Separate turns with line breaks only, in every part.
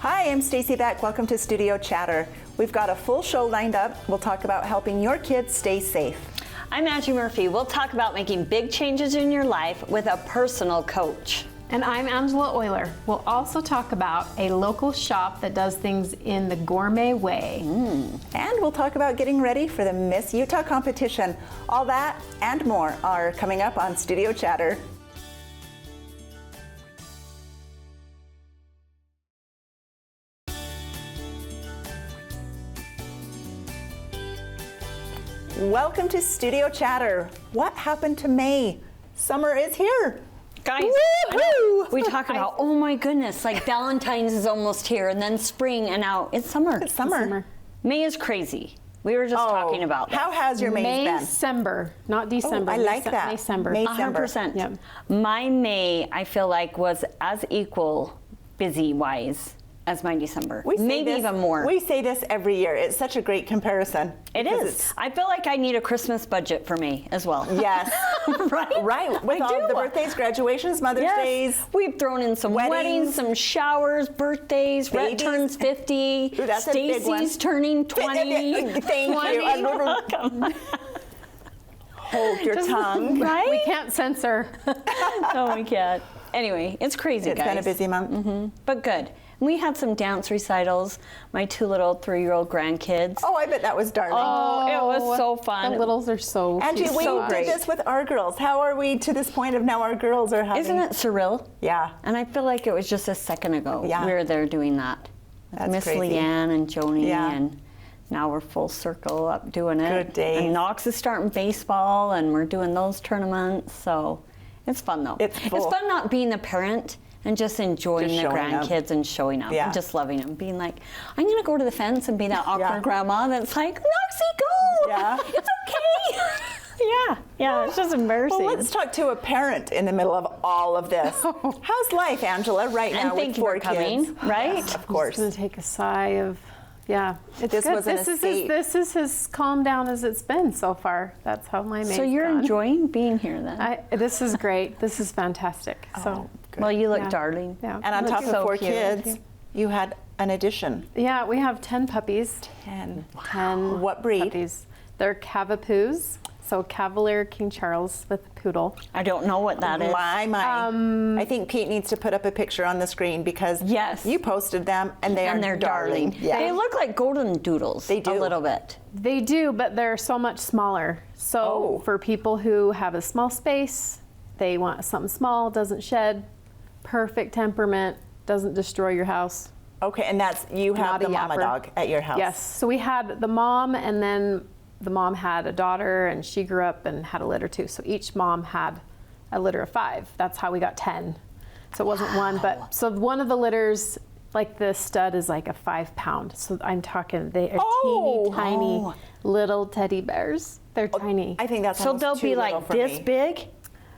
Hi, I'm Stacy Beck. Welcome to Studio Chatter. We've got a full show lined up. We'll talk about helping your kids stay safe.
I'm Angie Murphy. We'll talk about making big changes in your life with a personal coach.
And I'm Angela Euler. We'll also talk about a local shop that does things in the gourmet way.
And we'll talk about getting ready for the Miss Utah competition. All that and more are coming up on Studio Chatter. Welcome to Studio Chatter. What happened to May? Summer is here.
Guys, we talk about, oh my goodness, like Valentine's is almost here, and then spring, and now it's summer.
It's summer.
May is crazy. We were just talking about that.
How has your May been?
December, not December.
I like that.
December.
100%.
Yep.
My May, I feel like, was as equal busy-wise as my December. Maybe even more.
We say this every year. It's such a great comparison.
It is. I feel like I need a Christmas budget for me as well.
Yes.
Right?
Right. With all the birthdays, graduations, Mother's Days.
We've thrown in some weddings, some showers, birthdays. Rhett turns 50.
Ooh, that's a big one.
Stacy's turning 20.
Thank you.
You're welcome.
Hold your tongue.
Right?
We can't censor.
No, we can't. Anyway, it's crazy,
guys. It's been a busy month.
But good. We had some dance recitals, my 2 little 3-year-old grandkids.
Oh, I bet that was darling.
Oh, it was so fun.
The littles are so
Angie,
cute.
we
So
did this with our girls. How are we to this point of now our girls are having...
Isn't it surreal?
Yeah.
And I feel like it was just a second ago we were there doing that.
That's
Miss
crazy.
Leanne and Joni, and now we're full circle up doing it.
Good days.
And Knox is starting baseball, and we're doing those tournaments, so it's fun though.
It's
fun not being the parent and just enjoying the grandkids and showing up and just loving them. Being like, I'm going to go to the fence and be that awkward grandma that's like, Knoxie, go!
Yeah.
It's okay! yeah, it's just embarrassing.
Well, let's talk to a parent in the middle of all of this. How's life, Angela, right now with 4 kids?
Thank you for coming, right?
Yes, of course.
I'm just going to take a sigh of, it's
this
good.
was an escape.
This is as calm down as it's been so far. That's how my May's
So you're
gone.
enjoying being here then?
This is great. This is fantastic. So,
good.
Well, you look darling.
Yeah.
And on top of
so
4
cute.
kids, you had an addition.
Yeah, we have 10 puppies.
10.
10
What breed?
puppies. They're Cavapoos. So Cavalier King Charles with a poodle.
I don't know what that is.
My. I think Pete needs to put up a picture on the screen because you posted them and they're darling. Yeah.
They look like golden doodles.
They do.
A little bit.
They do, but they're so much smaller. So for people who have a small space, they want something small, doesn't shed, perfect temperament, doesn't destroy your house.
Okay, and that's, you have the mama dog at your house.
Yes, so we had the mom, and then the mom had a daughter, and she grew up and had a litter too. So each mom had a litter of 5. That's how we got 10. So it wasn't one, but so one of the litters, like the stud is like a 5-pound. So I'm talking, they are teeny tiny little teddy bears. They're tiny.
I think that's
so they'll be like this big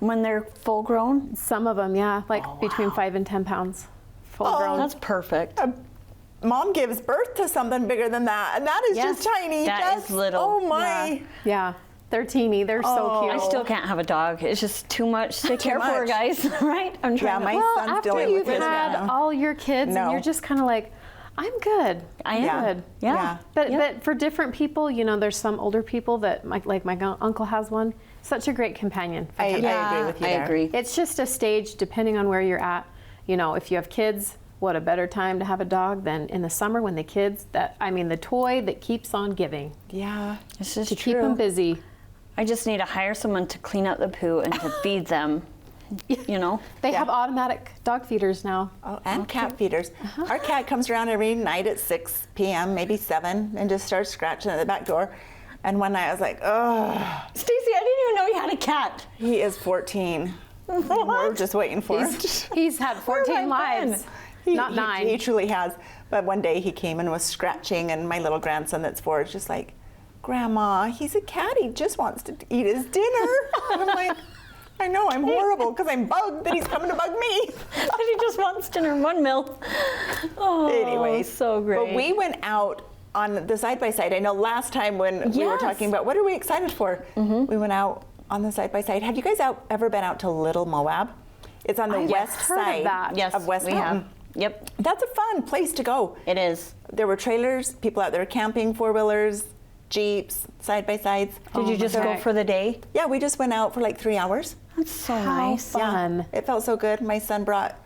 when they're full grown.
Some of them, like between 5 and 10 pounds, full grown.
That's perfect.
Mom gives birth to something bigger than that, and that is just tiny.
That is little.
Oh my.
Yeah. They're teeny. They're so cute.
I still can't have a dog. It's just too much to care for, guys. Right? I'm trying.
My son's
after
dealing with
you've
his
had
now.
all your kids, and you're just kind of like, I'm good.
I am
good.
Yeah.
But for different people, there's some older people that, like my uncle has one. Such a great companion.
I agree with you there.
I agree.
It's just a stage depending on where you're at. If you have kids, what a better time to have a dog than in the summer when the kids, the toy that keeps on giving.
Yeah.
This is
to keep them busy.
I just need to hire someone to clean up the poo and to feed them.
They have automatic dog feeders now.
Oh, and cat feeders. Our cat comes around every night at 6 p.m., maybe 7, and just starts scratching at the back door. And one night I was like, oh.
Stacy, I didn't even know you had a cat.
He is 14. We're just waiting for him.
He's had 14 lives. Not 9.
He truly has. But one day he came and was scratching, and my little grandson that's 4 is just like, Grandma, he's a cat. He just wants to eat his dinner. And I'm like, I know, I'm horrible because I'm bugged that he's coming to bug me.
But he just wants dinner, 1 meal. Oh,
anyway,
so great.
But we went out on the side-by-side. I know last time when we were talking about what are we excited for, we went out on the side-by-side. Have you guys ever been out to Little Moab? It's on the west side
of
of West Mountain.
Yep.
That's a fun place to go.
It is.
There were trailers, people out there camping, 4-wheelers, Jeeps, side-by-sides.
Did you just go for the day?
Yeah, we just went out for like 3 hours.
That's so
How
nice.
fun.
Yeah, it felt so good. My son brought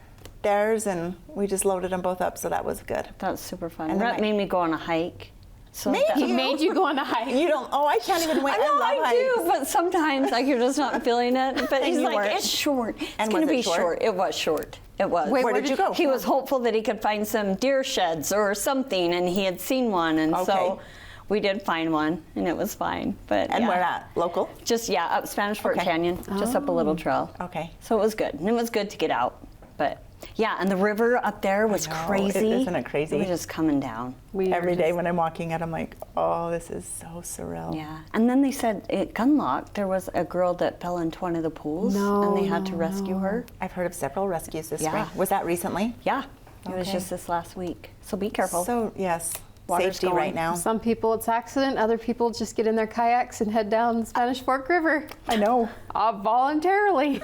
theirs and we just loaded them both up, so that was good.
That's super fun.
And then
That made me go on a hike. So
Made
that-
He made you go on a hike.
You don't, I can't even wait.
I know,
love
I
hikes.
do, but sometimes like you're just not feeling it. But
And
he's
you
like,
weren't.
it's short.
And
It's going
was
to
it
be
short?
short. It was short. It was.
Wait,
Where did you go?
He was hopeful that he could find some deer sheds or something, and he had seen one, and so
Okay.
we did find one, and it was fine. But
And
yeah.
where at? Local?
Just up Spanish Fork
Okay.
Canyon, just up a little trail.
Okay.
So it was good, and it was good to get out. But yeah, and the river up there was
know.
crazy.
Isn't it crazy?
It was just coming down.
We
Every
were
day
just-
when I'm walking it, I'm like, oh, this is so surreal.
Yeah, and then they said at Gunlock there was a girl that fell into one of the pools, and they had to rescue her.
I've heard of several rescues this
Yeah.
spring. Was that recently?
Yeah, it was
Okay.
just this last week. So be careful.
So, yes,
Water's
safety
going.
right now.
Some people it's accident, other people just get in their kayaks and head down the Spanish Fork River.
I know.
Voluntarily.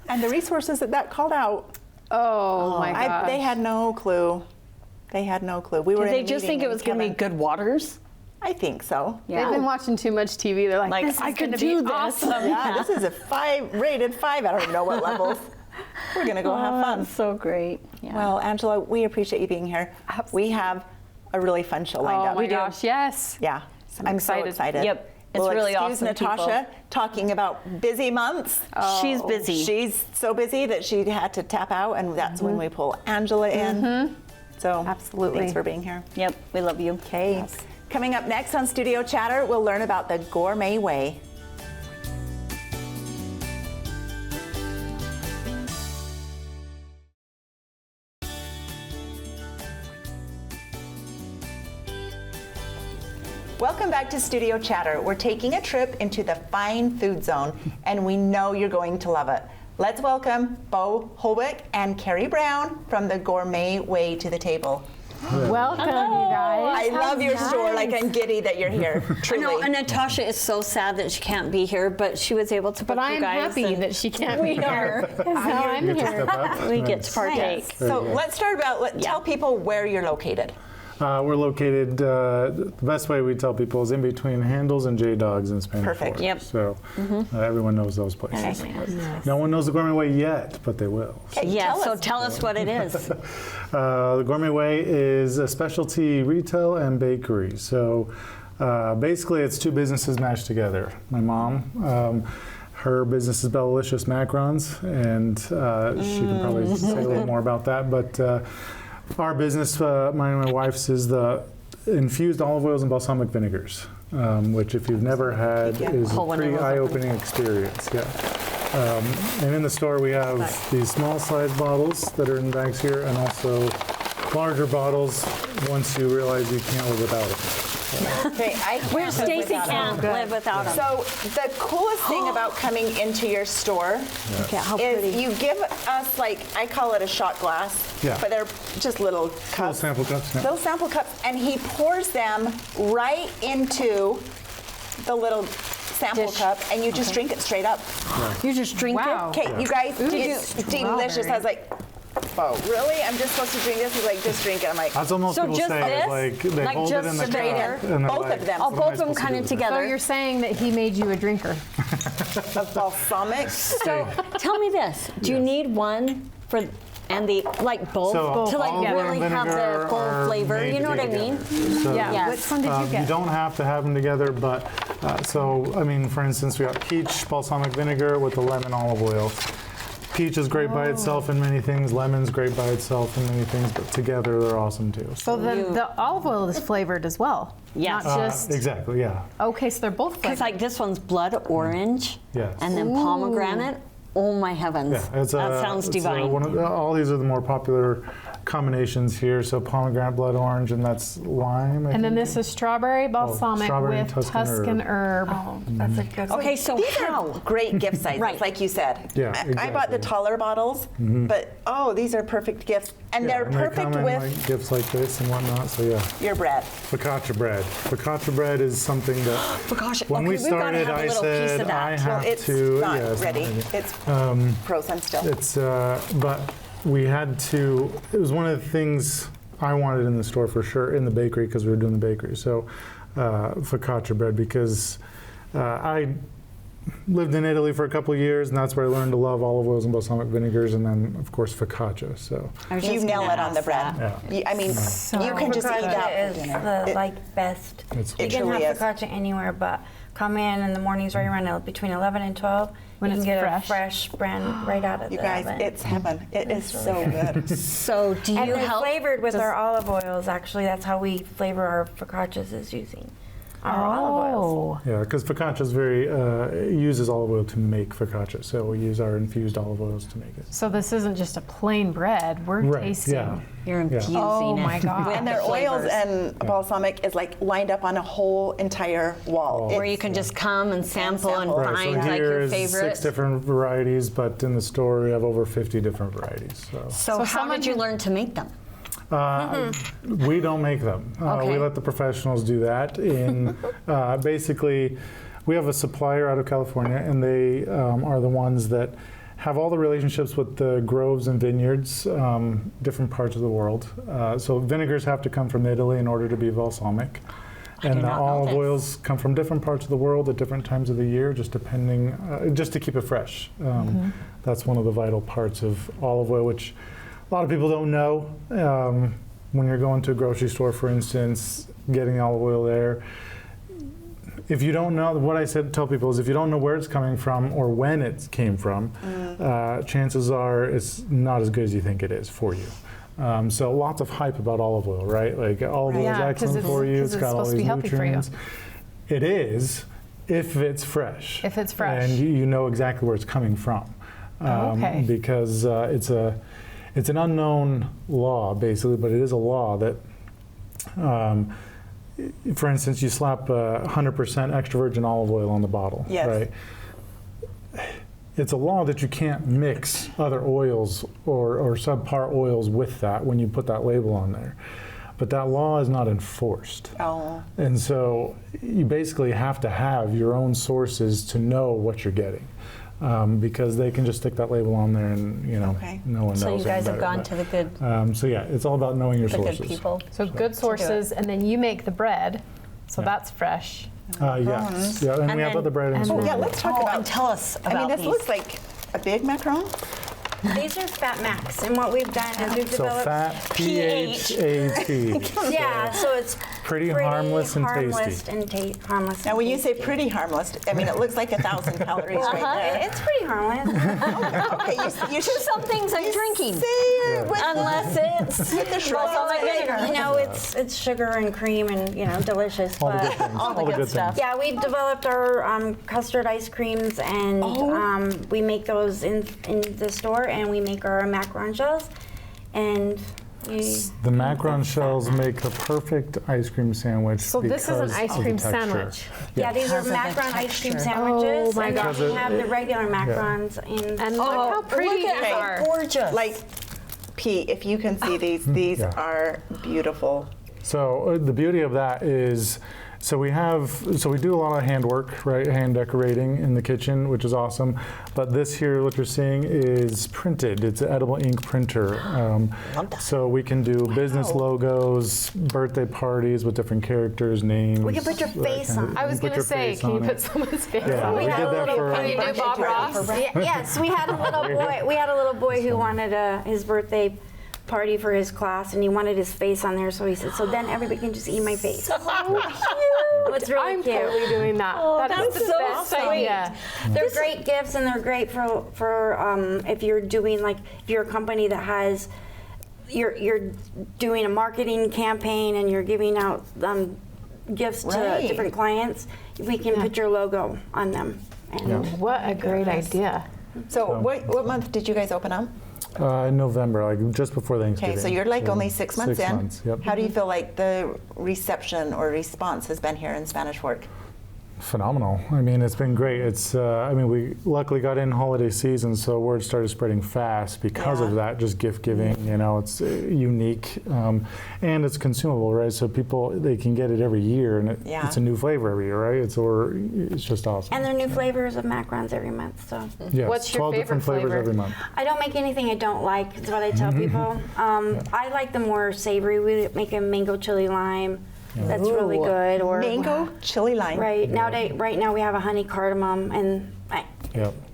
And the resources that called out,
Oh my gosh.
they had no clue. They had no clue. We were
Did
in
they
a
just
meeting
think it
and
was going to be
Kevin-
good waters?
I think so.
Yeah.
They've been watching too much TV. They're like,
Like,
this is
I could
gonna
do
be
this.
awesome.
Yeah, this is a rated 5. I don't even know what levels. We're going to go have fun.
That's so great. Yeah.
Well, Angela, we appreciate you being here. We have a really fun show lined
Oh
up.
my gosh, yes.
Yeah,
I'm
I'm
excited.
so excited.
Yep, it's
We'll
really
excuse
awesome,
Natasha
people.
talking about busy months.
She's busy.
She's so busy that she had to tap out, and that's when we pull Angela in. So
Absolutely.
thanks for being here.
Yep, we love you.
Okay. Coming up next on Studio Chatter, we'll learn about the gourmet way. Welcome back to Studio Chatter. We're taking a trip into the fine food zone, and we know you're going to love it. Let's welcome Bo Holwick and Carrie Brown from the Gourmet Way to the table.
Welcome, you guys.
I love your store. Like, I'm giddy that you're here.
I
Truly.
know, and Natasha is so sad that she can't be here, but she was able to book
But
you
I'm
guys.
happy
and
that she can't
we
be
are.
here. Now I'm
You get to
here.
step up.
We get to partake.
So let's start about, tell people where you're located.
We're located, the best way we tell people is in between Handles and J-Dogs in Spanish
Perfect.
Fork.
Yep.
So everyone knows those places.
Okay.
No one knows the Gourmet Way yet, but they will.
Yeah,
Tell
so
us.
tell us what it is.
The Gourmet Way is a specialty retail and bakery. So basically it's two businesses mashed together. My mom, her business is Bellalicious Macarons, and she can probably say a little more about that. But our business, mine and my wife's, is the infused olive oils and balsamic vinegars, which if you've never had is a
Pull one of
pretty
those open.
eye-opening experience. Yeah. And in the store we have these small size bottles that are in bags here, and also larger bottles once you realize you can't live without them.
Okay, I can't
Where
live
Stacy
without
can't
them.
live without them.
So the coolest thing about coming into your store
Okay, how
is
pretty.
you give us, like, I call it a shot glass,
Yeah.
but they're just little
Little
cups.
sample cups. Yeah.
Those sample cups, and he pours them right into the little sample
Dish.
cup, and you just drink it straight up.
You just drink
Wow.
it?
Okay, you guys, it's delicious. I was like, oh, really? I'm just supposed to drink this? He's like, just drink it. I'm like,
That's what most
So
people
just
say.
this?
Is like they
Like
hold it
just
in the
straight
cup,
in?
and they're
Both
like,
of them.
Oh,
what am I
both of them
supposed to
kind
do
of
with this?
together.
So you're saying that he made you a drinker.
of balsamic.
So tell me this: do you need one for and the like both
So
to like
olive oil
really
and
have the
vinegar
full
are
flavor?
made
You know
to
what I
be
mean?
together. So,
Yeah.
Yes.
Which one did you
You
get?
don't have to have them together, but so I mean, for instance, we got peach balsamic vinegar with the lemon olive oil. Peach is great by itself in many things. Lemon's great by itself in many things, but together they're awesome too.
So then the olive oil is flavored as well.
Yes.
Not just.
Exactly. Yeah.
Okay, so they're both
Because
flavored.
like this one's blood orange,
Yes.
and then pomegranate. Oh my heavens!
Yeah, it's
that sounds divine.
one of all these are the more popular combinations here. So pomegranate, blood orange, and that's lime. I
And then
think.
this is strawberry balsamic
strawberry and
with
Tuscan
herb.
Oh, that's a good one.
Okay, so
these
how?
are great gift sizes,
Right.
like you said.
Yeah,
I bought the
exactly.
taller bottles, but these are perfect gifts, and
Yeah,
they're
and they
perfect
come in
with
like gifts like this and whatnot. So yeah,
your bread.
focaccia bread. Focaccia bread is something that
Focaccia.
when
Okay,
we
we've gotta
started,
have a
I
little piece
said
of that.
I
Well,
have
It's
to.
not
yeah, it's
ready.
Not ready.
It's frozen still.
It's but we had to, it was one of the things I wanted in the store for sure, in the bakery, because we were doing the bakery. So focaccia bread, because I lived in Italy for a couple of years, and that's where I learned to love olive oils and balsamic vinegars, and then of course focaccia. So
You nail it on the bread. I mean, you can just eat that.
Focaccia is the best. You can
truly
have
is.
focaccia anywhere, but come in the mornings right around between 11 and 12.
When
you
it's
can get
fresh.
a fresh bread right out of
You
the
guys,
oven.
it's heaven. It is so good.
So do you
And they're
help?
flavored with our olive oils. Actually, that's how we flavor our focaccias, is using our olive oils.
Oh.
yeah, because focaccia is very uses olive oil to make focaccia, so we use our infused olive oils to make it.
So this isn't just a plain bread. We're
Right,
tasting.
yeah.
You're infusing
Oh
it.
my God.
with
And
the
their oils
flavors.
and balsamic is like lined up on a whole entire wall.
Where you can just come and sample and
sample.
Right,
find
so
like
here
your
is
favorite.
6 different varieties, but in the store we have over 50 different varieties. So.
So how
someone
did you
who-
learn to make them?
We don't make them.
Okay.
We let the professionals do that. In basically, we have a supplier out of California, and they are the ones that have all the relationships with the groves and vineyards, different parts of the world. So vinegars have to come from Italy in order to be balsamic.
did
And the
not know
olive
this.
oils come from different parts of the world at different times of the year, just depending, just to keep it fresh. That's one of the vital parts of olive oil, which a lot of people don't know. When you're going to a grocery store, for instance, getting olive oil there, if you don't know, what I tell people is if you don't know where it's coming from or when it came from, chances are it's not as good as you think it is for you. So lots of hype about olive oil, right? Like olive oil is
Yeah, 'cause
excellent
it's-
for you.
'cause it's
got all
supposed to
these
be healthy for you.
nutrients. It is, if it's fresh.
If it's fresh.
And you know exactly where it's coming from.
Okay.
Because it's an unknown law, basically, but it is a law that, for instance, you slap 100% extra virgin olive oil on the bottle,
Yes.
right? It's a law that you can't mix other oils or subpar oils with that when you put that label on there. But that law is not enforced.
Oh,
And so you basically have to have your own sources to know what you're getting. Because they can just stick that label on there and,
Okay.
no one knows.
So you guys
any
have
better,
gone to the good,
but, so yeah, it's all about knowing your
the
sources.
good people.
So good sources, and then you make the bread. So that's fresh.
Yes. Yeah, and,
And
we have
then-
other bread and
and
sweet.
yeah, let's talk about.
And tell us about
I mean, this
these.
looks like a big macaron.
These are Fat Max, and what we've done is we've
So
developed.
fat, PHAT.
Yeah, so it's
Pretty harmless and tasty.
harmless.
Now,
and
when you say
tasty.
pretty harmless, I mean, it looks like 1,000 calories right there.
It's pretty harmless.
Okay, you should
Some things I'm drinking.
say it with
Unless it's
with the shrub.
balsamic vinegar.
You know, it's sugar and cream and delicious.
All the
But
good things.
all the good stuff.
yeah, we've developed our custard ice creams, and we make those in the store, and we make our macaron shells, and we.
The macaron shells make the perfect ice cream sandwich.
So this is an
because
ice
of the
cream
texture.
sandwich.
Yeah, these are
Because of the
macaron ice cream
texture.
sandwiches,
Oh my
and
gosh.
then we have the regular macarons.
And look how pretty
look at
they
how
are.
gorgeous.
Like, Pete, if you can see these
Yeah.
are beautiful.
So the beauty of that is, so we do a lot of handwork, right? Hand decorating in the kitchen, which is awesome. But this here, what you're seeing, is printed. It's an edible ink printer. So we can do business logos, birthday parties with different characters, names.
We can put your
that
face
kind of-
on.
I was
put
going to
your
say,
face
can you
on
put
it.
someone's face
Yeah,
on
we
it?
did that for.
Can you do Bob Ross?
Yes, we had a little boy. We had a little boy who wanted his birthday party for his class, and he wanted his face on there. So he said, "So then everybody can just eat my face." It's really
I'm
cute.
totally doing that. That is
that's
the
so
best
sweet.
idea.
They're great gifts, and they're great for if you're doing if you're a company that has. You're doing a marketing campaign and you're giving out gifts to
Right.
different clients. We can put your logo on them. And
What a great idea.
So, what month did you guys open up?
In November, like just before Thanksgiving.
Okay, so you're like only 6 months
6
in.
months, yep.
How do you feel like the reception or response has been here in Spanish Fork?
phenomenal. I mean, it's been great. It's, I mean, we luckily got in holiday season, so word started spreading fast because of that, just gift giving, you know, it's unique and it's consumable, right? So people, they can get it every year and it's a new flavor every year, right? It's just awesome.
And there are new flavors of macarons every month, so.
Yes,
What's your
12 different
favorite
flavors
flavor?
every month.
I don't make anything I don't like, is what I tell people. I like the more savory. We make a mango chili lime. That's really good. Or
Mango chili lime.
right now we have a honey cardamom and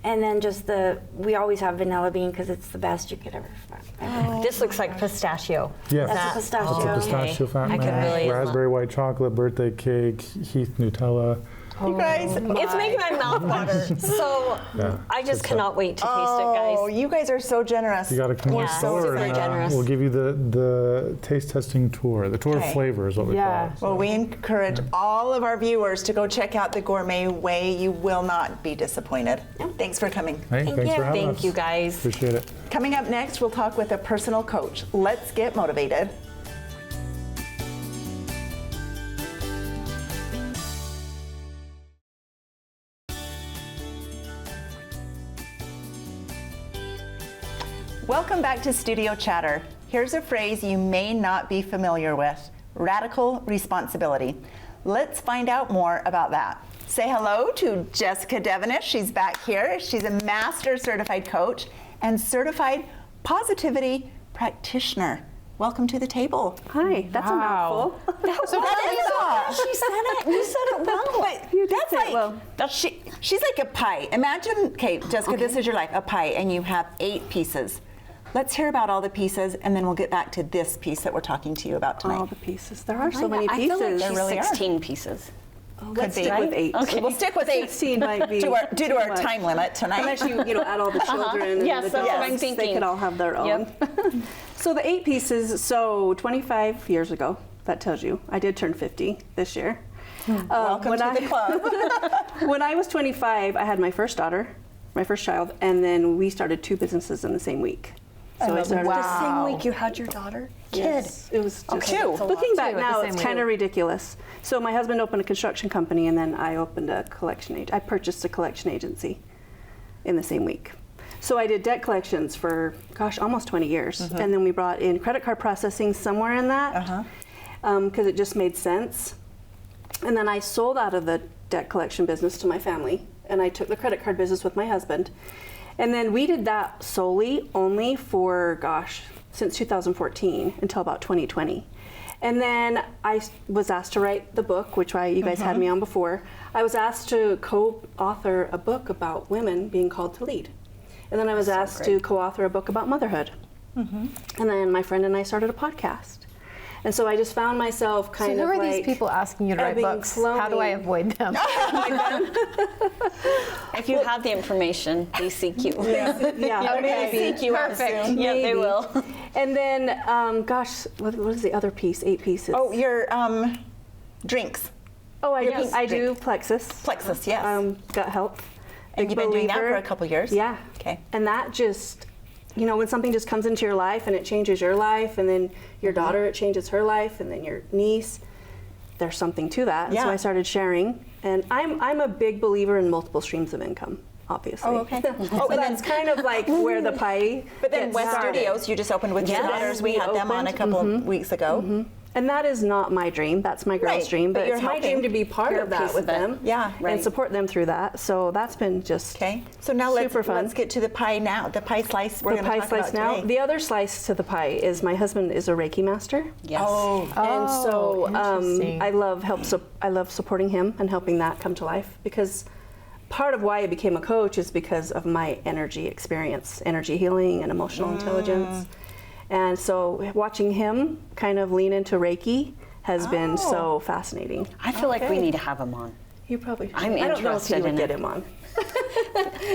then just we always have vanilla bean because it's the best you could ever find.
This looks like pistachio.
Yes,
That's a pistachio.
it's a pistachio fountain,
I could really
raspberry white chocolate, birthday cake, Heath Nutella.
You guys,
It's making my mouth water. So I just cannot wait to taste it, guys.
oh, you guys are so generous.
You got to come on
Yeah,
store
super
and
generous.
we'll give you the taste testing tour. The tour
Okay.
of flavor is what we
Yeah.
call it.
Well, we encourage all of our viewers to go check out the Gourmet Way. You will not be disappointed. Thanks for coming.
Hey,
Thank
thanks
you.
for having us.
Thank you, guys.
Appreciate it.
Coming up next, we'll talk with a personal coach. Let's get motivated. Welcome back to Studio Chatter. Here's a phrase you may not be familiar with: radical responsibility. Let's find out more about that. Say hello to Jessica Devenish. She's back here. She's a master certified coach and certified positivity practitioner. Welcome to the table.
Hi, that's a mouthful.
So that is
She said it. You said it well.
But that's
say it
like,
well.
she's like a pie. Imagine, okay, Jessica, this is your life, a pie, and you have 8 pieces. Let's hear about all the pieces, and then we'll get back to this piece that we're talking to you about tonight.
All the pieces. There are so many
I feel like
pieces.
she's
really are.
16 pieces.
Let's
be.
stick with 8.
Okay.
We'll stick with 8
16 might be
due to
too
our
much.
time limit tonight.
Unless you add all the children
Yes,
and the
that's what I'm
dogs,
thinking.
they could all have their own.
Yep.
So the 8 pieces, so 25 years ago, that tells you. I did turn 50 this year.
Welcome
when
to the club.
When I was 25, I had my first daughter, my first child, and then we started 2 businesses in the same week. So I started
The same week you had your daughter?
Yes, it was just
Two.
looking back
Two at
now,
the
it's
same
kind of
week.
ridiculous. So my husband opened a construction company, and then I opened a collection I purchased a collection agency in the same week. So I did debt collections for almost 20 years, and then we brought in credit card processing somewhere in that because it just made sense. And then I sold out of the debt collection business to my family, and I took the credit card business with my husband. And then we did that solely only for, since 2014 until about 2020. And then I was asked to write the book, which you guys had me on before. I was asked to co-author a book about women being called to lead. And then I was asked to co-author a book about motherhood. And then my friend and I started a podcast. And so I just found myself kind
So who
of
are
like
these people asking you to write
ebbing,
books? How do I
flowing.
avoid them?
If you have the information, they seek you.
Yeah,
Seek you out
Perfect.
soon.
Yeah, they
Maybe.
will.
And then, what is the other piece? 8 pieces.
Oh, your drinks.
Oh,
Yes.
I do Plexus.
Plexus, yes.
Gut health.
And
Big
you've been doing that
believer.
for a couple years?
Yeah.
Okay.
And that just, when something just comes into your life and it changes your life, and then your daughter, it changes her life, and then your niece, there's something to that. And
Yeah.
so I started sharing. And I'm a big believer in multiple streams of income, obviously.
Oh, okay.
So
and
that's kind of like where the pie
But then
gets
West
started.
Studios, you just opened with your
Yes.
daughters. We
We
had them on a
opened.
couple of weeks ago.
And that is not my dream. That's my girl's
Right,
dream.
but
But
you're
it's my
helping.
dream to be part
You're
of
a
that
piece
with
of it.
them.
Yeah, right.
And support them through that. So that's been just
Okay. So now
super fun.
let's get to the pie now. The pie slice we're
the
going to
pie
talk
slice
about
now.
today.
The other slice to the pie is my husband is a Reiki master.
Yes.
Oh,
And so
interesting.
I love supporting him and helping that come to life, because part of why I became a coach is because of my energy experience, energy healing and emotional intelligence. And so watching him kind of lean into Reiki has been so fascinating.
I feel like we need to have him on.
You probably should.
I'm
I don't know if you
interested
would
in
get
it.
him on.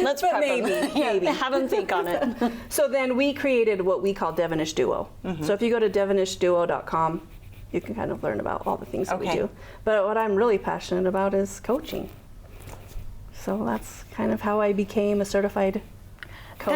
Let's
But
prep him.
maybe,
Yeah,
maybe.
have him think on it.
So then we created what we call Devenish Duo. So if you go to devenishduo.com, you can kind of learn about all the things that we
Okay.
do. But what I'm really passionate about is coaching. So that's kind of how I became a certified coach.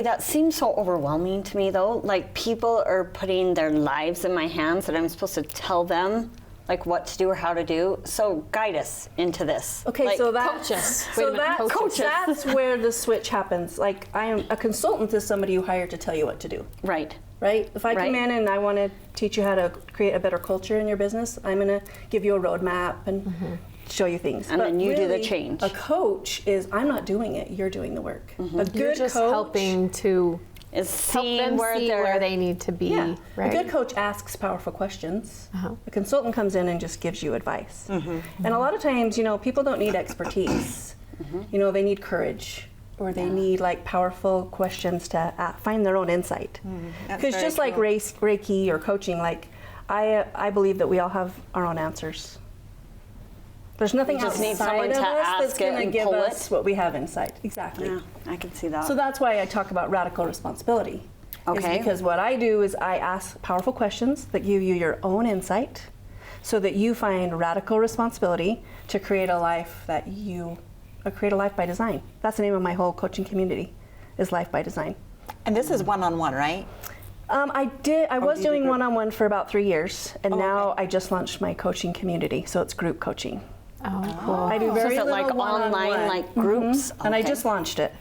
That seems so overwhelming to me though. Like, people are putting their lives in my hands and I'm supposed to tell them like what to do or how to do. So guide us into this.
Okay,
Like,
so that
coach us.
so
Wait a minute,
that
coach us.
that's where the switch happens. Like I am a consultant is somebody you hire to tell you what to do.
right.
Right? If I come
Right.
in and I want to teach you how to create a better culture in your business, I'm going to give you a roadmap and show you things.
And
But
then you do the
really,
change.
A coach is I'm not doing it, you're doing the work. A good
You're just
coach
helping to
Is
help
seeing
them
where
see
they're
where they need to be.
Yeah.
Right.
A good coach asks powerful questions.
Uh-huh.
A consultant comes in and just gives you advice. And a lot of times, people don't need expertise. They need courage, or they need like powerful questions to find their own insight.
That's
Because
very
just like
true.
Reiki or coaching, like I believe that we all have our own answers. There's nothing
We just need
outside
someone
of
to
us
ask
that's
it
going to
and
give
pull
us
it.
what we have inside. Exactly.
Yeah, I can see that.
So that's why I talk about radical responsibility.
Okay.
Is because what I do is I ask powerful questions that give you your own insight so that you find radical responsibility to create a life create a life by design. That's the name of my whole coaching community, is Life by Design.
And this is one-on-one, right?
I was
do you do
doing
group?
one-on-one for about 3 years, and
Oh,
now
okay.
I just launched my coaching community, so it's group coaching.
Oh, cool.
I do
So
very
is it
little
like online,
one-on-one.
like groups?
And I
Okay.
just launched it.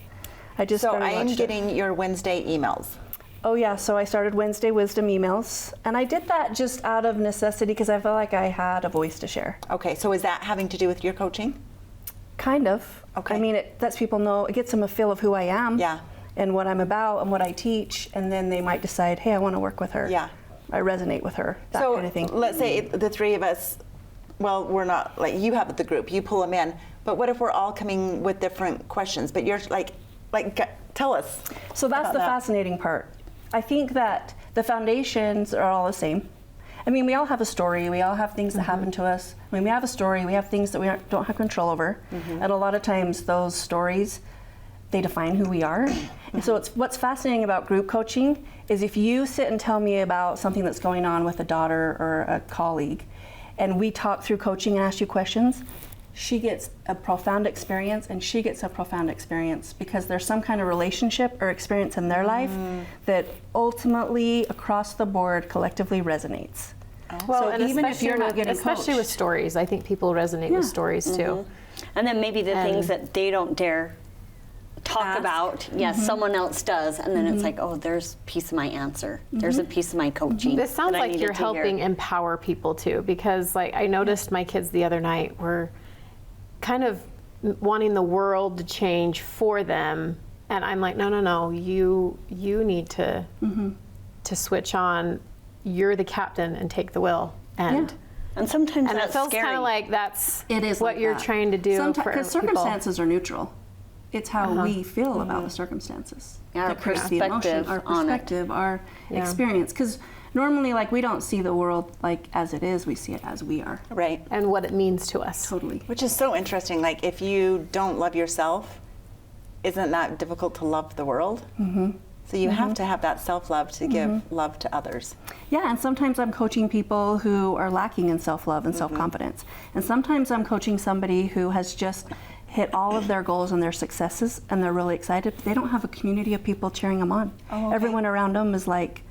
I just
So
started
I am
launched it.
getting your Wednesday emails.
Oh yeah, so I started Wednesday Wisdom emails, and I did that just out of necessity because I felt like I had a voice to share.
Okay, so is that having to do with your coaching?
Kind of.
Okay.
I mean, it lets people know, it gets them a feel of who I am,
Yeah.
and what I'm about, and what I teach, and then they might decide, hey, I want to work with her.
Yeah.
I resonate with her. That
So
kind of thing.
let's say the three of us, well, we're not, like you have the group, you pull them in, but what if we're all coming with different questions, but you're tell us.
So that's
about
the
that.
fascinating part. I think that the foundations are all the same. I mean, we all have a story. We all have things that happen to us. I mean, we have a story. We have things that we don't have control over. And a lot of times those stories, they define who we are. And so what's fascinating about group coaching is if you sit and tell me about something that's going on with a daughter or a colleague, and we talk through coaching and ask you questions, she gets a profound experience and she gets a profound experience because there's some kind of relationship or experience in their life that ultimately across the board collectively resonates.
Well,
So
and
even if you're not getting
especially with
coached.
stories, I think people resonate with stories too.
And then maybe the things that they don't dare talk
Ask.
about, yes, someone else does, and then it's like, oh, there's a piece of my answer. There's a piece of my coaching.
This sounds
that I
like
needed
you're
to hear.
helping empower people too, because like I noticed my kids the other night were kind of wanting the world to change for them, and I'm like, no, you need to switch on. You're the captain and take the wheel, and
And sometimes
and it
that's
feels
scary.
kind of like that's
It is
what
like
you're
that.
trying to do for
Because
people.
circumstances are neutral. It's how we feel about the circumstances.
Our
that creates the emotion,
perspective
our
on it.
perspective, our
Yeah.
experience. Because normally, like, we don't see the world like as it is. We see it as we are.
Right.
and what it means to us.
Totally.
Which is so interesting. Like if you don't love yourself, isn't that difficult to love the world? Mm-hmm. So you have to have that self-love to give love to others.
Yeah, and sometimes I'm coaching people who are lacking in self-love and self-confidence. And sometimes I'm coaching somebody who has just hit all of their goals and their successes and they're really excited, but they don't have a community of people cheering them on.
Oh, okay.
Everyone around them is like,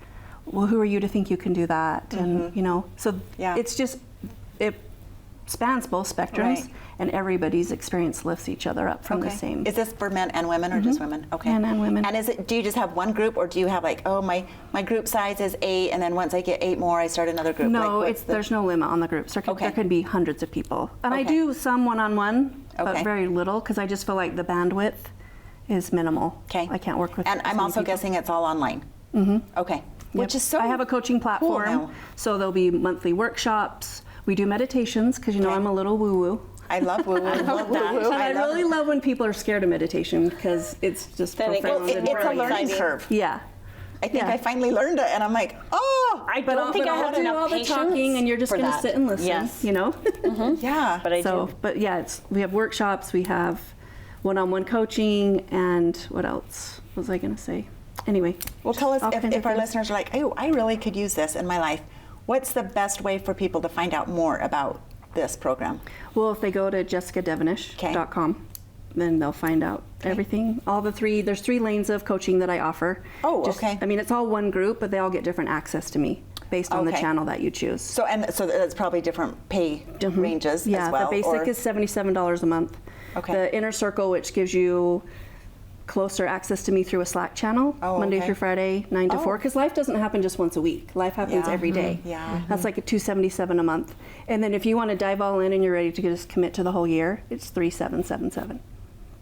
well, who are you to think you can do that? And, so
Yeah.
it's just, it spans both spectrums
Right.
and everybody's experience lifts each other up from the same.
Is this for men and women or just women? Okay.
Men and women.
And do you just have one group or do you have like, oh, my group size is 8 and then once I get 8 more, I start another group?
No,
Like, what's
there's no limit on the groups. There
Okay.
can be hundreds of people. And I
Okay.
do some one-on-one,
Okay.
but very little because I just feel like the bandwidth is minimal.
Okay.
I can't work with
And
as
I'm
many
also
people.
guessing it's all online. Mm-hmm. Okay. Which
Yep.
is so
I have a coaching platform,
now.
so there'll be monthly workshops. We do meditations because
Okay.
I'm a little woo-woo.
I love woo-woo. I love that.
And I really love when people are scared of meditation because it's just
Then it
profound.
goes
and
It's a
More
learning
exciting.
curve.
yeah.
I think
Yeah.
I finally learned it and I'm like, oh,
I don't think I
I'll
have
do
enough
all the
patience
talking and you're just
for
going to
that.
sit and listen,
Yes.
yeah.
But I
So,
do.
but yeah, we have workshops, we have one-on-one coaching, and what else was I going to say? Anyway.
Well, tell us
all kinds
if
of
our
things.
listeners are like, oh, I really could use this in my life. What's the best way for people to find out more about this program?
Well, if they go to jessicadevonish.com, then they'll find out everything. There's 3 lanes of coaching that I offer.
Oh, okay.
I mean, it's all one group, but they all get different access to me. based on the channel that you choose.
So that's probably different pay ranges
Yeah,
as well.
the basic is $77 a month.
Okay.
The Inner Circle, which gives you closer access to me through a Slack channel, Monday through Friday, 9 to 4, because life doesn't happen just once a week. Life happens every day. That's like a $277 a month. And then if you want to dive all in and you're ready to just commit to the whole year, it's $3,777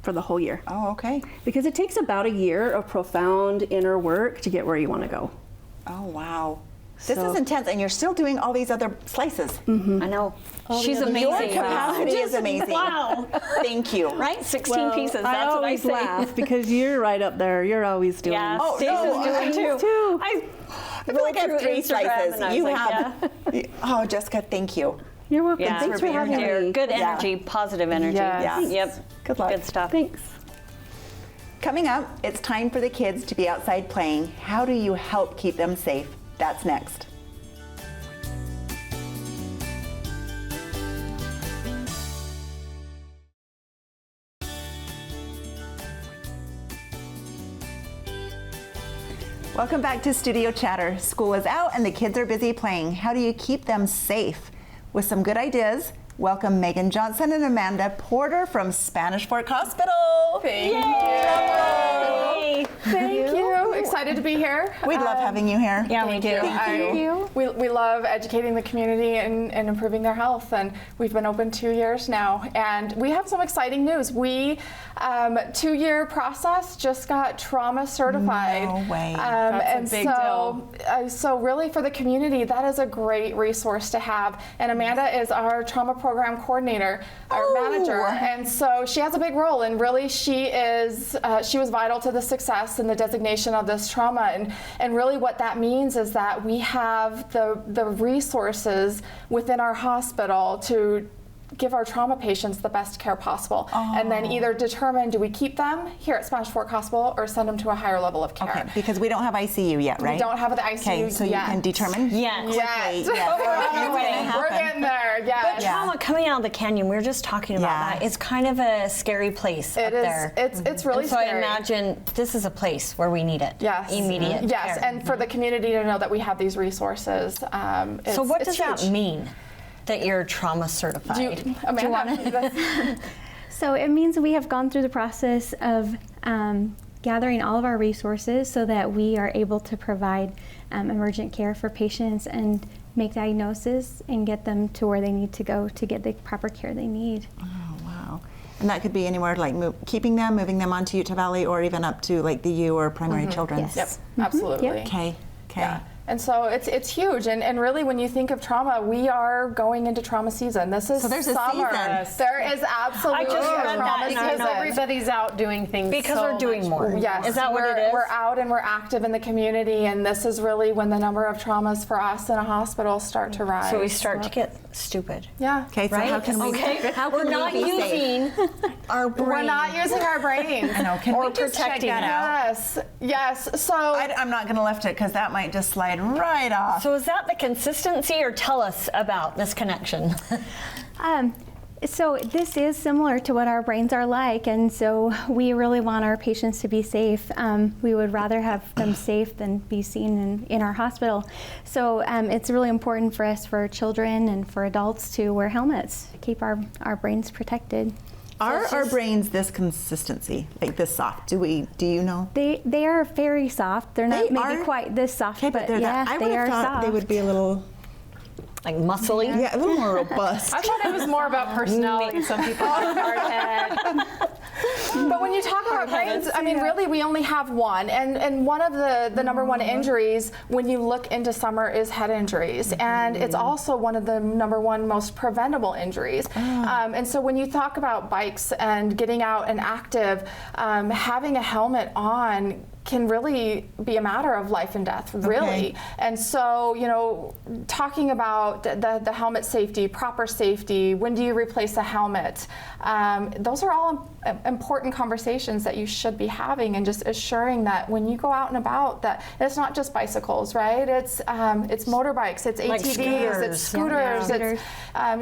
for the whole year.
Oh, okay.
Because it takes about a year of profound inner work to get where you want to go.
Oh, wow. This is intense, and you're still doing all these other slices.
I know. She's amazing.
Your capacity is amazing.
Wow.
Thank you.
Right? 16 pieces. That's
I
what I
always
say.
laugh because you're right up there. You're always doing.
Yeah,
Oh,
Stacey's
no,
doing too.
I feel like I have 3 slices. You have. Oh, Jessica, thank you.
You're welcome.
Yeah.
Thanks for having me.
Good energy, positive energy.
Yes.
Yep.
Good luck.
Good stuff.
Thanks.
Coming up, it's time for the kids to be outside playing. How do you help keep them safe? That's next. Welcome back to Studio Chatter. School is out and the kids are busy playing. How do you keep them safe? With some good ideas, welcome Megan Johnson and Amanda Porter from Spanish Fork Hospital.
Thank you. Thank you. Excited to be here.
We'd love having you here.
Yeah, we do.
Thank you. We love educating the community and improving their health, and we've been open 2 years now, and we have some exciting news. We 2-year process just got trauma certified.
No way.
That's
a big deal.
So really for the community, that is a great resource to have, and Amanda is our trauma program coordinator, our manager, and so she has a big role, and really she was vital to the success and the designation of this trauma, and really what that means is that we have the resources within our hospital to give our trauma patients the best care possible, and then either determine, do we keep them here at Spanish Fork Hospital or send them to a higher level of care.
Okay, because we don't have ICU yet, right?
We don't have the ICU
Okay, so
yet.
you can determine?
Yes.
Yes.
Quickly, yes.
We're on our way.
It's gonna
We're
happen.
getting there, yes.
But trauma coming out of the canyon, we were just talking about
Yeah.
that. It's kind of a scary place up
It is.
there.
It's really
And so
scary.
I imagine this is a place where we need it.
Yes.
Immediate
Yes,
care.
and for the community to know that we have these resources.
So what
it's
does that
huge.
mean, that you're trauma certified?
Amanda,
So it means we have gone through the process of gathering all of our resources so that we are able to provide emergent care for patients and make diagnosis and get them to where they need to go to get the proper care they need.
Oh, wow. And that could be anywhere like keeping them, moving them onto Utah Valley, or even up to like the U or Primary Children's.
Yes.
Yep, absolutely.
Yep.
Okay, okay.
Yeah. And so it's huge, and really when you think of trauma, we are going into trauma season. This is
So there's a
summer.
season.
There is absolutely
I just
a
read
trauma
that in our
season.
notes.
Everybody's out doing things.
Because we're doing more.
Yes,
Is that what
we're,
it is?
We're out and we're active in the community, and this is really when the number of traumas for us in a hospital start to rise.
So we start to get stupid.
Yeah.
Okay, so
Right?
how can we?
Okay.
How
We're
can
not
we be safe?
using our brain.
We're not using our brains.
I know. Can
Or
we just check
protecting
that
it.
out?
Yes. So
I'm not going to lift it because that might just slide right off.
So is that the consistency, or tell us about this connection?
So this is similar to what our brains are like, and so we really want our patients to be safe. We would rather have them safe than be seen in our hospital. So it's really important for us, for children and for adults, to wear helmets, keep our brains protected.
Are our brains this consistency, like this soft? Do you know?
They are very soft. They're not
They
maybe
are?
quite this soft,
Okay,
but
they're
yeah,
that. I
they
would
are
have thought
soft.
they would be a little,
Like muscly?
a little more robust.
I thought it was more about personality. Some people have a hard head. But when you talk about brains, I mean, really, we only have one. And one of the number one injuries when you look into summer is head injuries. And it's also one of the number one most preventable injuries. And so when you talk about bikes and getting out and active, having a helmet on can really be a matter of life and death, really.
Okay.
And so, talking about the helmet safety, proper safety, when do you replace a helmet? Those are all important
important conversations that you should be having, and just assuring that when you go out and about, that it's not just bicycles, right? It's motorbikes, it's
Like
ATVs, it's scooters. It's,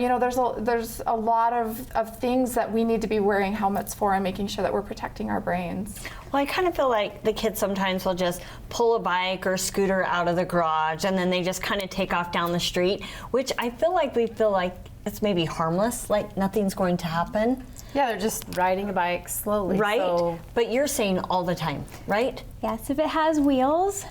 you know, there's a lot of things that we need to be wearing helmets for, and making sure that we're protecting our brains.
Well, I kind of feel like the kids sometimes will just pull a bike or scooter out of the garage and then they just kind of take off down the street, which I feel like we feel like it's maybe harmless, like nothing's going to happen.
Yeah, they're just riding a bike slowly.
Right?
So.
But you're saying all the time, right?
Yes, if it has wheels,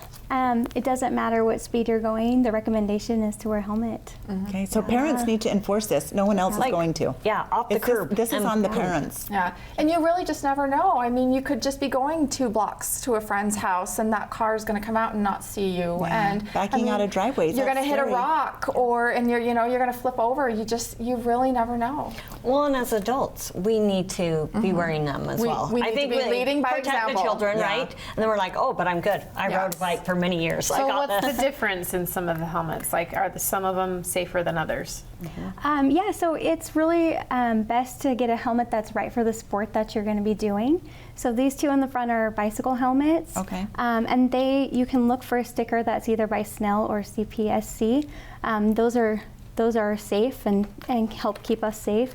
it doesn't matter what speed you're going. The recommendation is to wear a helmet.
Okay, so parents need to enforce this. No one else is going to.
Yeah, off the curb.
This is on the parents.
Yeah, and you really just never know. I mean, you could just be going 2 blocks to a friend's house, and that car is going to come out and not see you.
Yeah.
And
Backing out of driveways.
You're going to hit a
scary.
rock, and you're going to flip over. You really never know.
Well, and as adults, we need to be wearing them as well.
We need to be leading by
protect
example.
the children,
Yeah.
right? And then we're like, oh, but I'm good. I rode a bike for many years. I
So
got
what's
this.
the difference in some of the helmets? Like, are some of them safer than others?
Yeah, so it's really best to get a helmet that's right for the sport that you're going to be doing. So these 2 in the front are bicycle helmets.
Okay.
And you can look for a sticker that's either by Snell or CPSC. Those are safe and help keep us safe.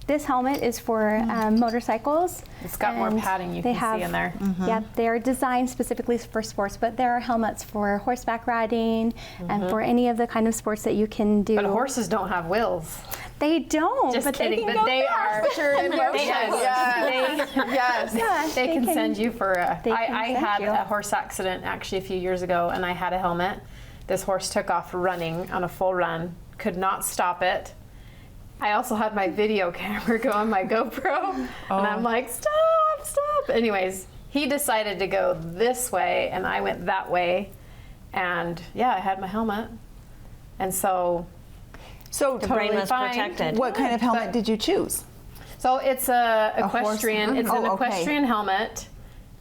This helmet is for motorcycles.
It's got more
and
padding you
they
can
have,
see in there.
Yeah, they are designed specifically for sports, but there are helmets for horseback riding and for any of the kind of sports that you can do.
But horses don't have wheels.
They don't.
Just
but
kidding,
They
but
can go
they
fast.
are.
In motion. Yes.
Yeah,
They can send you for a.
They can
I
send
had
you.
a horse accident actually a few years ago, and I had a helmet. This horse took off running on a full run, could not stop it. I also had my video camera go on my GoPro, and I'm like, stop. Anyways, he decided to go this way, and I went that way, and yeah, I had my helmet, and so
So
The brain was
fine.
protected.
what kind of helmet did you choose?
So it's a
horse-
equestrian. It's an
Oh, okay.
equestrian helmet,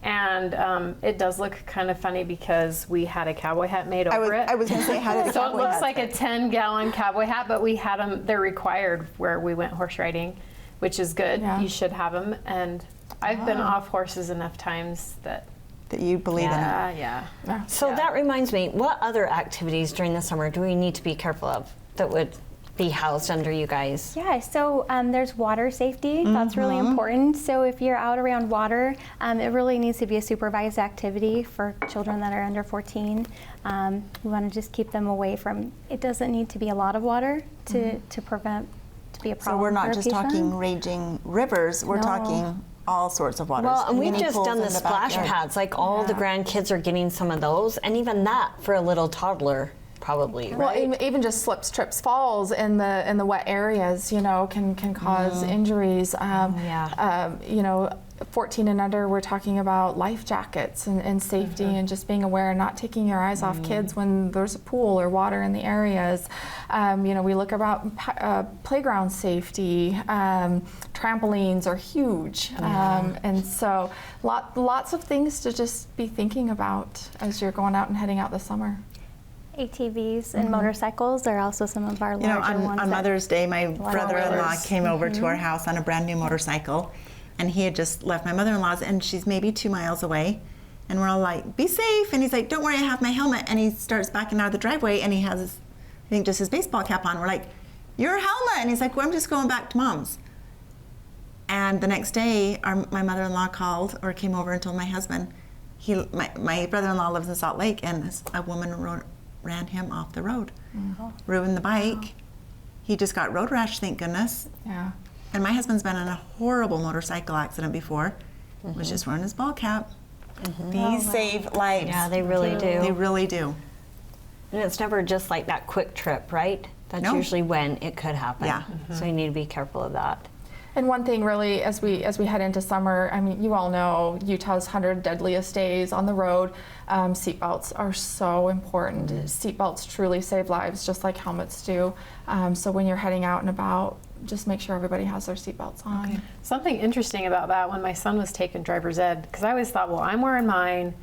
and it does look kind of funny because we had a cowboy hat made over it.
I was going to say, how did the
So it
cowboy
looks
hat
like a
fit?
10-gallon cowboy hat, but we had them. They're required where we went horse riding, which is good.
Yeah.
You should have them. And I've been off horses enough times that.
that you believe in.
Yeah.
So
Yeah.
that reminds me, what other activities during the summer do we need to be careful of that would be housed under you guys?
Yeah, so there's water safety. That's really important. So if you're out around water, it really needs to be a supervised activity for children that are under 14. We want to just keep them away from, it doesn't need to be a lot of water to prevent, to be a
So
problem.
we're not
for a
just
patient.
talking raging rivers, we're
No.
talking all sorts of waters.
Well, and we've
Mini
just
pools
done
in
the splash
backyard.
pads. Like all the grandkids are getting some of those, and even that for a little toddler, probably.
Well,
Right?
even just slips, trips, falls in the wet areas, can cause injuries.
Yeah.
14 and under, we're talking about life jackets and safety and just being aware and not taking your eyes off kids when there's a pool or water in the areas. We look about playground safety. Trampolines are huge. And so lots of things to just be thinking about as you're going out and heading out this summer.
ATVs and motorcycles are also some of our larger ones.
On
that-
Mother's Day, my brother-in-law
brothers.
came over to our house on a brand new motorcycle, and he had just left my mother-in-law's, and she's maybe 2 miles away, and we're all like, "Be safe!" And he's like, "Don't worry, I have my helmet." And he starts backing out of the driveway, and he has, I think, just his baseball cap on. We're like, "Your helmet!" And he's like, "Well, I'm just going back to Mom's." And the next day, my mother-in-law called or came over and told my husband, my brother-in-law lives in Salt Lake, and a woman ran him off the road, ruined the bike. He just got road rash, thank goodness.
Yeah.
And my husband's been in a horrible motorcycle accident before. Was just wearing his ball cap. These save lives.
Yeah, they really do.
They really do.
And it's never just like that quick trip, right? That's
No.
usually when it could happen.
Yeah.
So you need to be careful of that.
And one thing really, as we head into summer, I mean, you all know Utah's 100 deadliest days on the road. Seatbelts are so important. Seatbelts truly save lives, just like helmets do. So when you're heading out and about, just make sure everybody has their seatbelts on.
Something interesting about that when my son was taking driver's ed, because I always thought, well, I'm wearing mine,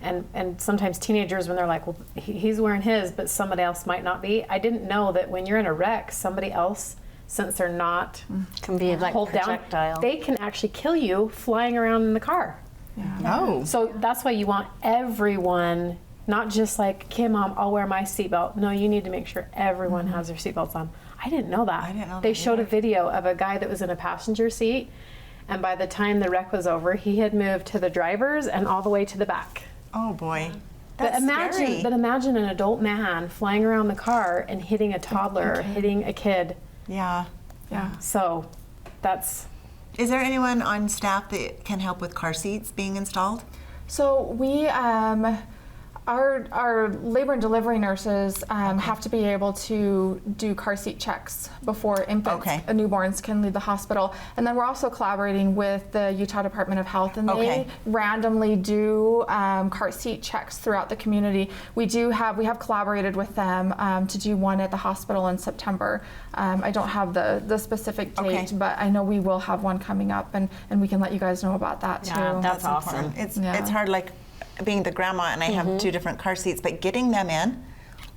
and sometimes teenagers when they're like, well, he's wearing his, but somebody else might not be. I didn't know that when you're in a wreck, somebody else since they're not
Can be like
hold down,
projectile.
they can actually kill you flying around in the car.
Oh.
So that's why you want everyone, not just like, okay, Mom, I'll wear my seatbelt. No, you need to make sure everyone has their seatbelts on. I didn't know that.
I didn't know
They
that
showed a
either.
video of a guy that was in a passenger seat, and by the time the wreck was over, he had moved to the driver's and all the way to the back.
Oh boy.
But
That's scary.
imagine an adult man flying around the car and hitting a toddler or hitting a kid.
Yeah.
Yeah.
So that's
Is there anyone on staff that can help with car seats being installed?
So we, our labor and delivery nurses have to be able to do car seat checks before infants
Okay.
newborns can leave the hospital. And then we're also collaborating with the Utah Department of Health, and
Okay.
they randomly do car seat checks throughout the community. We have collaborated with them to do one at the hospital in September. I don't have the specific date,
Okay.
but I know we will have one coming up, and we can let you guys know about that too.
Yeah, that's awesome.
It's
Yeah.
it's hard, like being the grandma, and I have 2 different car seats, but getting them in,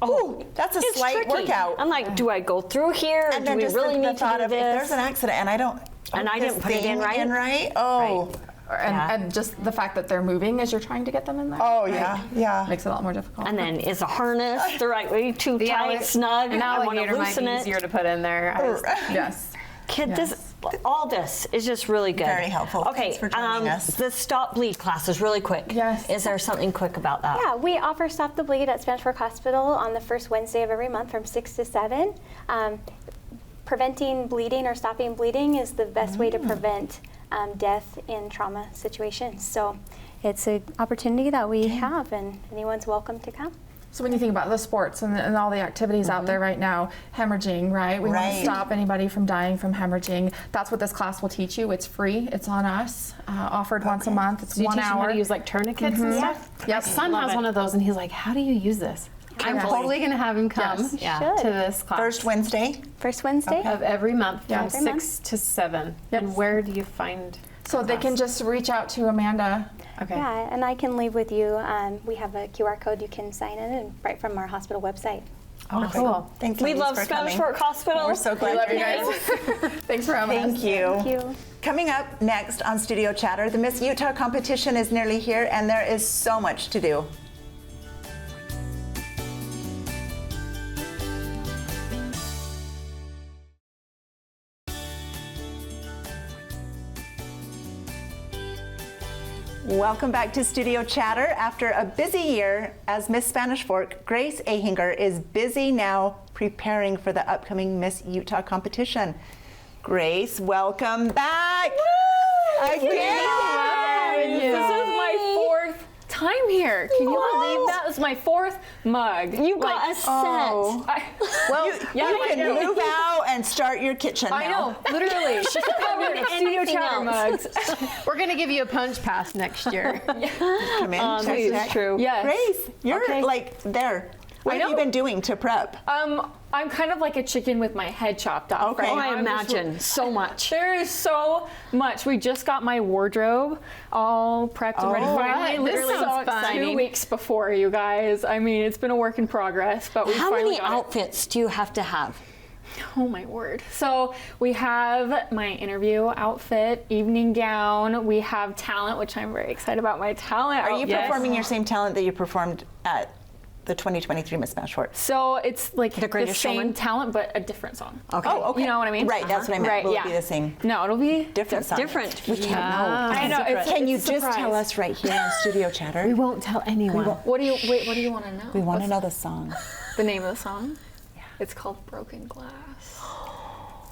ooh, that's a
It's
slight
tricky.
workout.
I'm like, do I go through here?
and
do
then
we
just
really
the
need to
thought
do
of if there's
this?
an accident and I don't,
And I
this
didn't put it in
thing
right?
Oh,
And,
Yeah.
and just the fact that they're moving as you're trying to get them in there.
oh yeah, yeah.
Makes it a lot more difficult.
And then is a harness the right way? Too tight, snug?
An
I want to
alligator might
loosen
be
it.
easier to put in there.
yes.
Kid, all this is just really good.
Very helpful.
Okay,
Thanks for joining us.
the Stop Bleed classes, really quick.
Yes.
Is there something quick about that?
Yeah, we offer Stop the Bleed at Spanish Fork Hospital on the first Wednesday of every month from 6 to 7. Preventing bleeding or stopping bleeding is the best way to prevent death in trauma situations. So it's an opportunity that we have, and anyone's welcome to come.
So when you think about the sports and all the activities out there right now, hemorrhaging, right? We want
Right.
to stop anybody from dying from hemorrhaging. That's what this class will teach you. It's free. It's on us. Offered once a month. It's
Do you
1
teach them how
hour.
to use like tourniquets and stuff?
Yep.
My son
Love
has
it.
one of those, and he's like, "How do you use this?" I'm
Carefully.
totally going to have him come
Yes.
Yeah.
to
Should.
this class.
First Wednesday.
First Wednesday?
of every month from
Yeah.
6 to 7.
Yep.
And where do you find?
So they can just reach out to Amanda.
Okay.
Yeah, and I can leave with you. We have a QR code you can sign in and right from our hospital website.
Oh, cool.
Thanks,
We
ladies,
love
for
Spanish
coming.
Fork Hospital.
We're so glad you're here.
Thanks for having us.
Thank you.
Thank you.
Coming up next on Studio Chatter, the Miss Utah competition is nearly here, and there is so much to do. Welcome back to Studio Chatter. After a busy year as Miss Spanish Fork, Grace Ahinger is busy now preparing for the upcoming Miss Utah competition. Grace, welcome back. Again.
This is my 4th time here. Can you believe that? This is my 4th mug.
You got a set.
Well,
You can move out and start your kitchen
I
now.
know, literally. She could come in with Studio
anything
Chatter
else.
mugs.
We're going to give you a punch pass next year.
Come in. check,
Please.
check.
True. Yes.
Grace, you're
Okay.
like there. What
I
have you
know.
been doing to prep?
I'm kind of like a chicken with my head chopped off.
Okay.
Right
Oh,
now.
I
I'm just-
imagine so much.
There is so much. We just got my wardrobe all prepped and ready. Finally,
what? This
literally
sounds fun.
2 weeks before, you guys. I mean, it's been a work in progress, but we
How
finally
many
got it.
outfits do you have to have?
Oh my word. So we have my interview outfit, evening gown. We have talent, which I'm very excited about my talent.
Are you
outfit.
performing your same talent that you performed at the 2023 Miss Smash Fork?
So it's like the
Greatest
same
Showman?
talent, but a different song.
Okay.
Oh, okay.
You know what I mean?
Right, that's what I meant.
Right,
Will
yeah.
it be the same?
No, it'll be
Different song.
Different. We can't know.
I know. It's,
Can you
it's a
just
surprise.
tell us right here on Studio Chatter?
We won't tell anyone.
What do you want to know?
We want to know the song.
The name of the song? Yeah. It's called Broken Glass.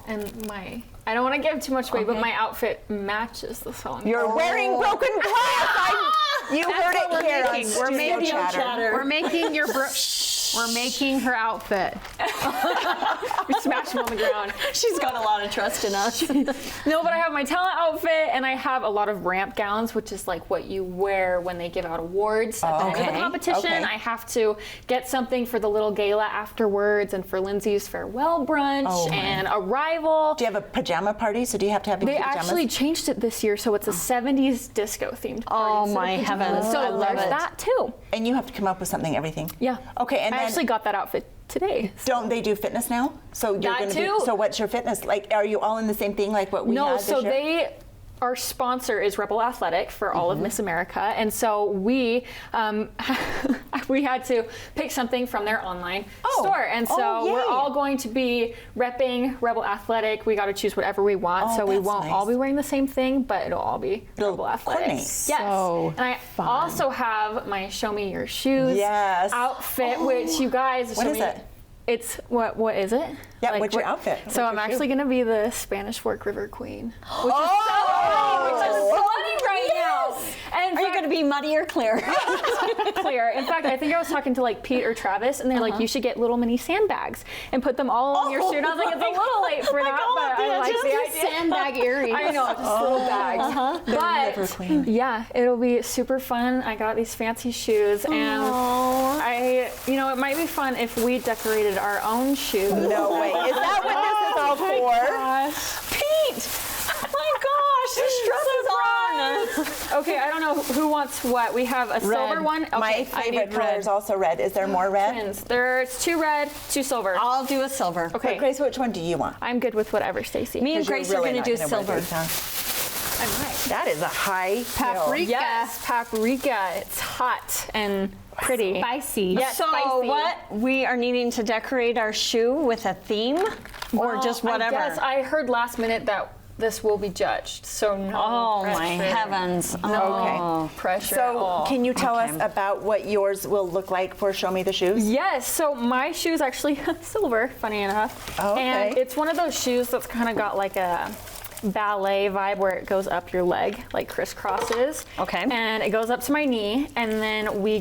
And I don't want to give too much away, but my outfit matches the song.
You're wearing broken glass. You heard it here on Studio Chatter.
We're making we're making her outfit.
We smashed them on the ground.
She's got a lot of trust in us.
No, but I have my talent outfit and I have a lot of ramp gowns, which is like what you wear when they give out awards at the end of
Okay,
the competition.
okay.
I have to get something for the little gala afterwards and for Lindsay's farewell brunch
Oh, my.
and arrival.
Do you have a pajama party? So do you have to have
They
pajamas?
actually changed it this year, so it's a 70s disco themed party.
Oh my heavens.
So
I love
there's
it.
that too.
And you have to come up with something, everything.
Yeah.
Okay, and
I
then
actually got that outfit today.
Don't they do fitness now? So you're
That
gonna
too.
be. So what's your fitness like? Are you all in the same thing like what we
No,
had
so
this year?
our sponsor is Rebel Athletic for all of Miss America, and so we we had to pick something from their online store, and so
yay.
we're all going to be repping Rebel Athletic. We got to choose whatever we want,
Oh,
so we
that's
won't all
nice.
be wearing the same thing, but it'll all be
It'll
Rebel Athletic.
coordinate.
Yes,
So
and I
fun.
also have my Show Me Your Shoes
Yes.
outfit, which you guys.
What
show
is
me-
it?
It's what is it?
Yeah, what's your outfit?
So
What's
I'm
your
actually going to be the Spanish Fork River Queen, which
Oh!
is so funny right now. And
Are you going to be muddy or clear?
clear? In fact, I think I was talking to like Pete or Travis, and they're like, you should get little mini sandbags and put them all on your shoe. And I was like, it's a little late for that, but I like the idea.
Sandbag earrings.
I know, just little bags.
River
But
Queen.
yeah, it'll be super fun. I got these fancy shoes, and it might be fun if we decorated our own shoes.
No way. Is that what this is all for?
Pete! Oh my gosh, the stress is on.
Okay, I don't know who wants what. We have a silver one. Okay,
My
I
favorite
need
color
red.
is also red. Is there more red?
Twins. There's 2 red, 2 silver.
I'll do a silver.
Okay,
But Grace, which one do you want?
I'm good with whatever, Stacy.
Me and
'Cause you're
Grace
really
are going
not
to do
gonna wear
silver.
these, huh?
I might.
That is a high
Paprika.
Yes, paprika. It's hot and pretty.
Spicy.
Yes,
So
spicy.
what? We are needing to decorate our shoe with a theme or
Well,
just whatever?
I guess I heard last minute that this will be judged, so no
Oh
pressure.
my heavens.
Okay.
Oh.
Pressure at
So
all.
can you tell us
Okay.
about what yours will look like for Show Me the Shoes?
Yes, so my shoe is actually silver, funny enough.
Oh, okay.
And it's one of those shoes that's kind of got like a ballet vibe where it goes up your leg, like crisscrosses.
Okay.
And it goes up to my knee, and then we're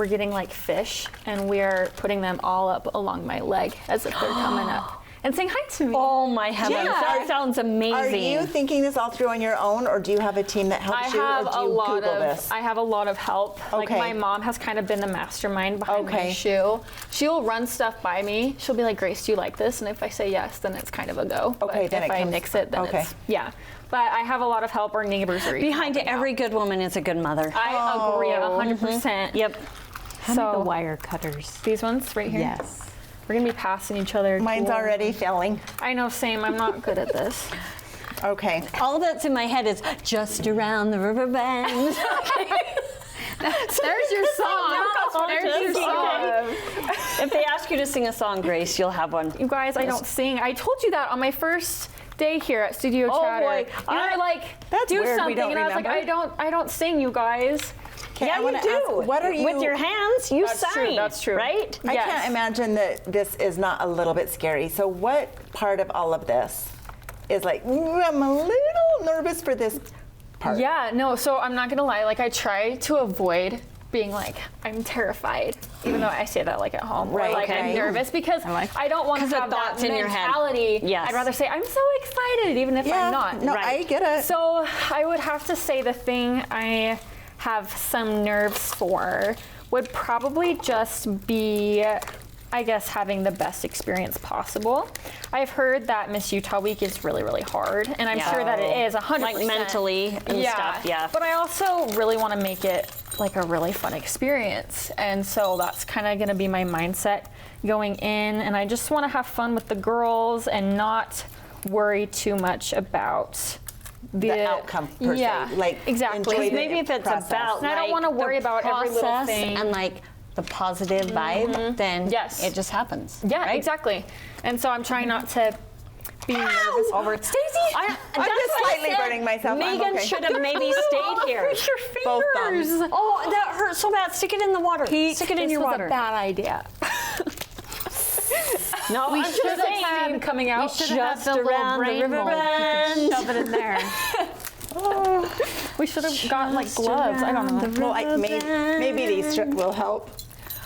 getting like fish, and we're putting them all up along my leg as if they're coming up and saying hi to me.
Oh my heavens.
Yeah.
That sounds
Are
amazing.
you thinking this all through on your own, or do you have a team that helps
I
you,
have
or do
a
you
lot
Google
of
this?
I have a lot of help. Like
Okay.
my mom has kind of been the mastermind behind my
Okay.
shoe. She'll run stuff by me. She'll be like, Grace, do you like this? And if I say yes, then it's kind of a go.
Okay,
but
then
if
it
I
comes-
nix it, then
okay.
it's yeah. But I have a lot of help. Our neighbors are
Behind
helping
every
out.
good woman is a good mother.
I agree 100%.
Yep.
Hand me the
So
wire cutters.
these ones right here.
Yes.
We're gonna be passing each other.
Mine's
tools.
already failing.
I know, same. I'm not good at this.
Okay.
All that's in my head is just around the river bend.
There's your song. There's your song.
If they ask you to sing a song, Grace, you'll have one.
You guys, I don't sing. I told you that on my first day here at Studio
Oh,
Chatter.
boy.
You were like,
That's
do
weird, we
something,
don't
and I was like,
remember.
I don't sing, you guys.
Okay,
Yeah,
I wanna
you do.
ask, what are you?
With your hands, you
That's
sign.
true, that's true.
Right?
I
Yes.
can't imagine that this is not a little bit scary. So what part of all of this is like, "Ooh, I'm a little nervous for this part?
Yeah, no, so I'm not gonna lie, like I try to avoid being like, I'm terrified, even though I say that like at home,
Right,
or like I'm
okay.
nervous because I don't want
'Cause
to
the
have that
thoughts in your head.
mentality.
Yes.
I'd rather say, I'm so excited, even if
Yeah,
I'm not.
no, I get it.
So I would have to say the thing I have some nerves for would probably just be, I guess, having the best experience possible. I've heard that Miss Utah Week is really, really hard, and I'm
Yeah.
sure that it is 100%.
Like mentally and stuff, yeah.
But I also really want to make it like a really fun experience, and so that's kind of going to be my mindset going in, and I just want to have fun with the girls and not worry too much about
The outcome per se,
yeah,
like,
exactly.
enjoy the
Maybe if it's
process.
about
And I don't
like,
wanna worry
the
about every little
process
thing.
and like the positive vibe, then
Yes.
it just happens.
Yeah,
right?
exactly. And so I'm trying not to be nervous over
Stacey,
I'm
that's
just
what I
slightly
said.
burning myself. I'm
Megan
okay.
should have maybe stayed here.
your
Both thumbs.
fingers.
Oh, that hurts so bad. Stick it in the water.
Pete,
Stick it in
this
your
was
water.
a bad idea.
No, I'm
There's
just
a
saying.
steam coming out.
Just around the river bend.
Shove it in there.
We should have gotten like gloves. I don't know.
Well, maybe these will help.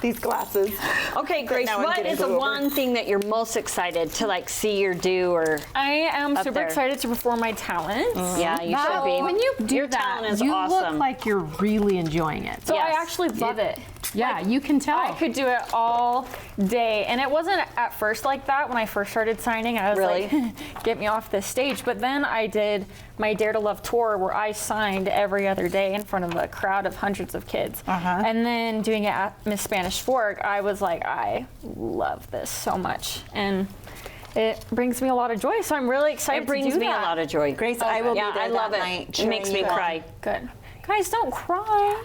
These glasses.
Okay, Grace,
now I'm
what
getting
is the
blue over.
one thing that you're most excited to like see or do or?
I am
Up
super
there.
excited to perform my talents.
Yeah, you should be.
When you do
Your
that,
talent is
you
awesome.
look like you're really enjoying it.
So
Yes.
I actually love it.
Yeah, you can tell.
I could do it all day. And it wasn't at first like that when I first started signing. I was
Really?
like, get me off this stage. But then I did my Dare to Love tour where I signed every other day in front of a crowd of hundreds of kids. And then doing it at Miss Spanish Fork, I was like, I love this so much. And it brings me a lot of joy. So I'm really excited
It brings
to do
me
that.
a lot of joy.
Grace, I will
yeah,
be there
I love
that
it.
night.
It
cheering
makes me
you on.
cry.
Good. Guys, don't cry.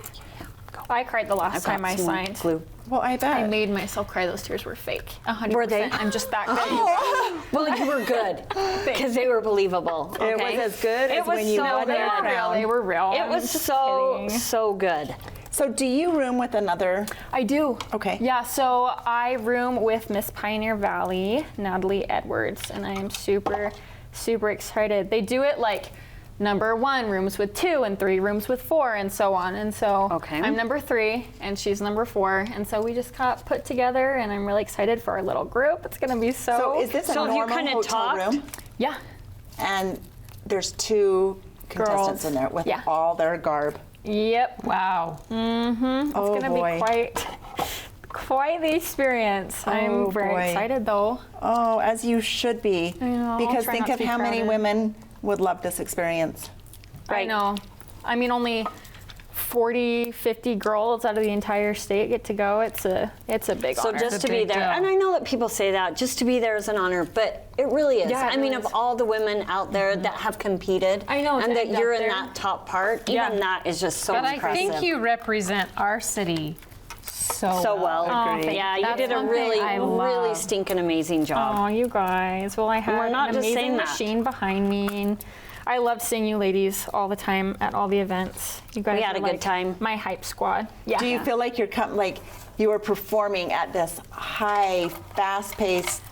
I cried the last
I've got
time I
some more
signed.
glue.
Well, I bet.
I made myself cry. Those tears were fake. 100%.
Were they?
I'm just that good.
Well, you were good because they were believable. Okay?
It was as good
It
as
was
when you
so
won
good.
your crown.
They were real.
It
I'm
was
just
so
kidding.
good.
So do you room with another?
I do.
Okay.
Yeah, so I room with Miss Pioneer Valley, Natalie Edwards, and I am super, super excited. They do it like number 1 rooms with 2 and 3 rooms with 4 and so on. And so
Okay.
I'm number 3 and she's number 4. And so we just got put together and I'm really excited for our little group. It's gonna be so.
So is this a
So have you
normal
kinda
hotel
talked?
room?
Yeah.
And there's 2 contestants
Girls.
in there with
Yeah.
all their garb.
Yep.
Wow.
It's
Oh
gonna
boy.
be quite the experience.
Oh,
I'm very
boy.
excited though.
Oh, as you should be.
I know, I'll
Because
try
think
not
of
to be
how many
crowded.
women would love this experience.
I
Right.
know. I mean, only 40, 50 girls out of the entire state get to go. It's a big
So
honor.
just to be
big
there,
deal.
and I know that people say that, just to be there is an honor, but it really is.
Yeah, it
I mean,
really
of
is.
all the women out there that have competed,
I know, to
and that
end up
you're in
there.
that top part,
Yeah.
even that is just so
But I
impressive.
think you represent our city so
well.
Oh, thank
Yeah,
you.
you
That's
did a
one thing
really,
I
really
love.
stinking amazing job.
Oh, you guys. Well, I have
We're not
an
just
amazing
saying that.
machine behind me. And I love seeing you ladies all the time at all the events. You guys
We had
are
a good
like
time.
My hype squad. Yeah.
Do you feel like you're like you are performing at this high, fast-paced,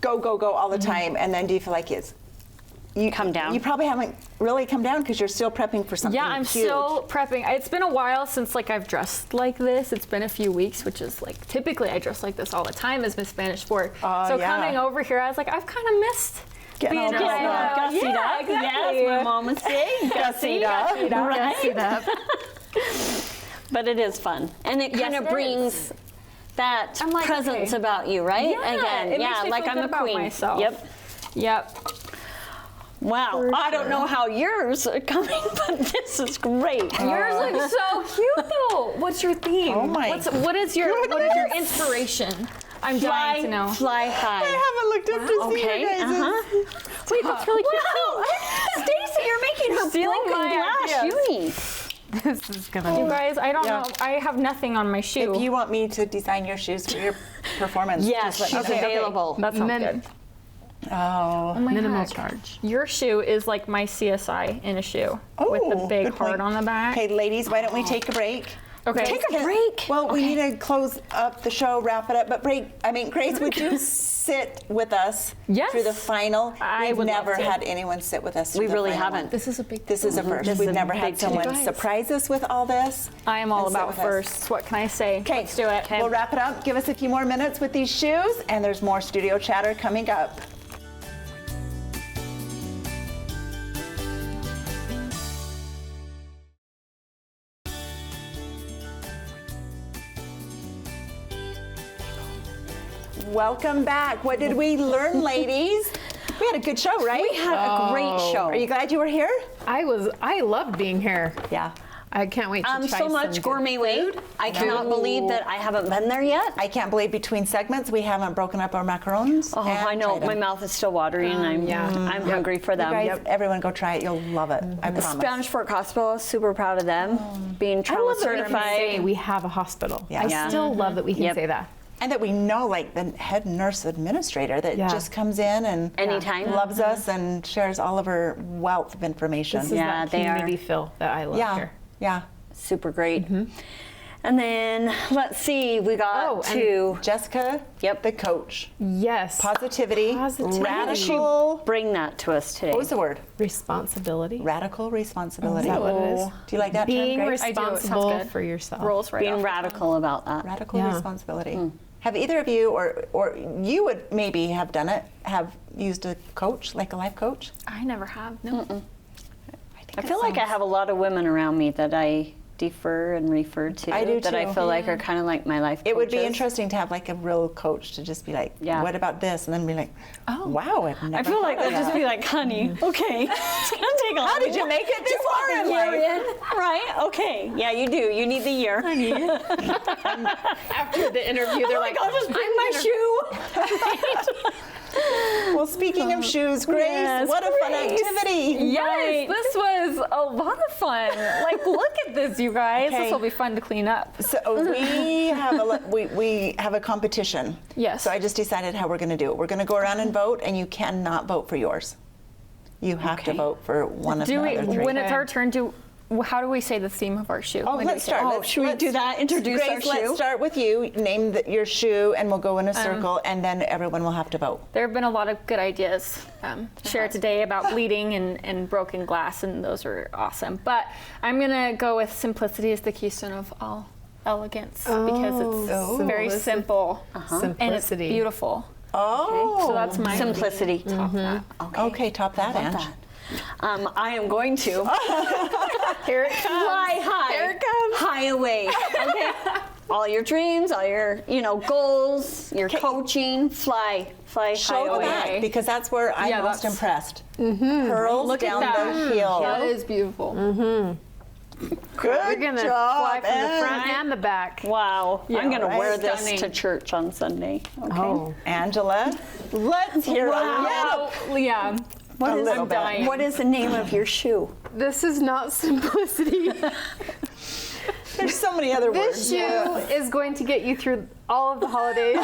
go all the time, and then do you feel like it's you
Come down?
You probably haven't really come down because you're still prepping for something.
Yeah, I'm
huge.
still prepping. It's been a while since like I've dressed like this. It's been a few weeks, which is like typically I dress like this all the time as Miss Spanish Fork.
Oh,
so
yeah.
coming over here, I was like, I've kind of missed
Getting all
being
dressed up.
Gussied
yeah,
up.
exactly.
Yes, my mom would say.
Gussied up.
Right? But it is fun. And it kind
Yes,
of
it
brings that
I'm like,
presence
okay.
about you, right?
Yeah,
Again,
it
yeah,
makes me
like
feel
I'm
good
a
about
queen.
myself.
Yep.
Yep.
Wow. I don't know how yours are coming, but this is great.
Yours looks so cute though. What's your theme?
Oh my
What is your inspiration? I'm dying to know.
Fly high.
I haven't looked up to see
Okay.
you guys.
Wait, that's really cute. Wow. Stacy, you're making her
Stealing
broken
my
glass
ideas.
uni.
This is gonna
You
be.
guys, I don't
Yeah.
know. I have nothing on my shoe.
If you want me to design your shoes for your performance,
Yes,
just let
she's
me know.
available.
that sounds
Men-
good.
Oh.
Oh my
Minimal
heck.
charge.
Your shoe is like my CSI in a shoe with the
Oh,
big
good
heart
point.
on the back.
Okay, ladies, why don't we take a break?
Okay.
Take a break.
Well, we need to close up the show, wrap it up. But Grace, would you sit with us
Yes.
through the final?
I
We've
would love
never
to.
had anyone sit with us.
We
through the
really
final
haven't.
one.
This is a big.
This is a first.
This
We've
is
never
big
had
to
someone
guys.
surprise us with all this.
I am all
and sit
about
with us.
firsts. What can I say?
Okay,
Let's do it.
We'll wrap it up. Give us a few more minutes with these shoes, and there's more studio chatter coming up. Welcome back. What did we learn, ladies? We had a good show, right?
We had a great show.
Are you glad you were here?
I loved being here.
Yeah.
I can't wait to try
So
some
much
good
gourmet way. I cannot believe that I haven't been there yet.
I can't believe between segments we haven't broken up our macarons.
Oh,
and
I know.
tried them.
My mouth is still watery, and I'm hungry for
You
them.
guys, everyone go try it. You'll love it. I promise.
Spanish Fork Hospital, super proud of them, being
I
trauma
love that we can say
certified.
we have a hospital.
Yeah.
I
Yeah.
still love that we can
Yep.
say that.
And that we know, like, the head nurse administrator that
Yeah.
just comes in and
Anytime.
loves us and shares all of her wealth of information.
This is
Yeah,
that
they are.
community feel that I love
yeah,
here.
yeah.
Super great. And then let's see, we got
Oh, and
to
Jessica,
Yep.
the coach.
Yes.
Positivity,
Positivity.
radical.
bring that to us today.
What was the word?
Responsibility.
Radical responsibility.
Is that what it is?
Do you like that
Being
term, Grace?
I do. It sounds
responsible
good.
for yourself.
Rolls right
Being
off.
radical about that.
Radical
Yeah.
responsibility. Have either of you, or you would maybe have done it, have used a coach, like a life coach?
I never have. No.
I feel like I have a lot of women around me that I
defer and refer to.
I do
that I
too.
feel like are kind of like my life coaches.
It would be interesting to have like a real coach to just be like,
Yeah.
what about this? And then be like, oh, wow, I've never
I feel like
thought
they'd
of
just
that.
be like, honey, okay, it's gonna take a
How did you make it this far in life?
year in, right? Okay, yeah, you do. You need the year.
After the interview, they're like,
I'll just bring my shoe.
Well, speaking of shoes, Grace,
Yes,
what a fun
Grace.
activity.
Yes, this was a lot of fun. Like, look at this, you guys.
Okay.
This will be fun to clean up.
So we have we have a competition.
Yes.
So I just decided how we're going to do it. We're going to go around and vote, and you cannot vote for yours. You have to vote for one of
Do
the
we,
other three.
when it's our turn, how do we say the theme of our shoe?
Oh,
When do we
let's
say
start.
it?
Oh, should we do that? Introduce
Grace,
our shoe?
let's start with you. Name your shoe, and we'll go in a circle, and then everyone will have to vote.
There have been a lot of good ideas shared today about bleeding and broken glass, and those are awesome. But I'm going to go with simplicity as the keystone of all elegance because it's very simple and it's
Simplicity.
beautiful.
Oh.
So that's my
Simplicity.
top that.
Okay, top that,
Love
Ange.
that. I am going to
Here it comes.
fly high.
Here it comes.
High away. Okay. All your dreams, all your goals, your coaching, fly high
Show
away.
that, because that's where I'm
Yeah,
most
that's-
impressed. Pearls
Look at
down
that.
the hill.
That is beautiful.
Good
we're gonna
job,
fly from the
Ange.
front and the back.
Wow. I'm going to
right.
wear this
Stunning.
to church on Sunday. Okay.
Oh,
Angela, let's hear
Wow. Yeah.
a little
I'm
bit.
dying.
What is the name of your shoe?
this is not simplicity.
There's so many other
This
words.
shoe is going to get you through all of the holidays,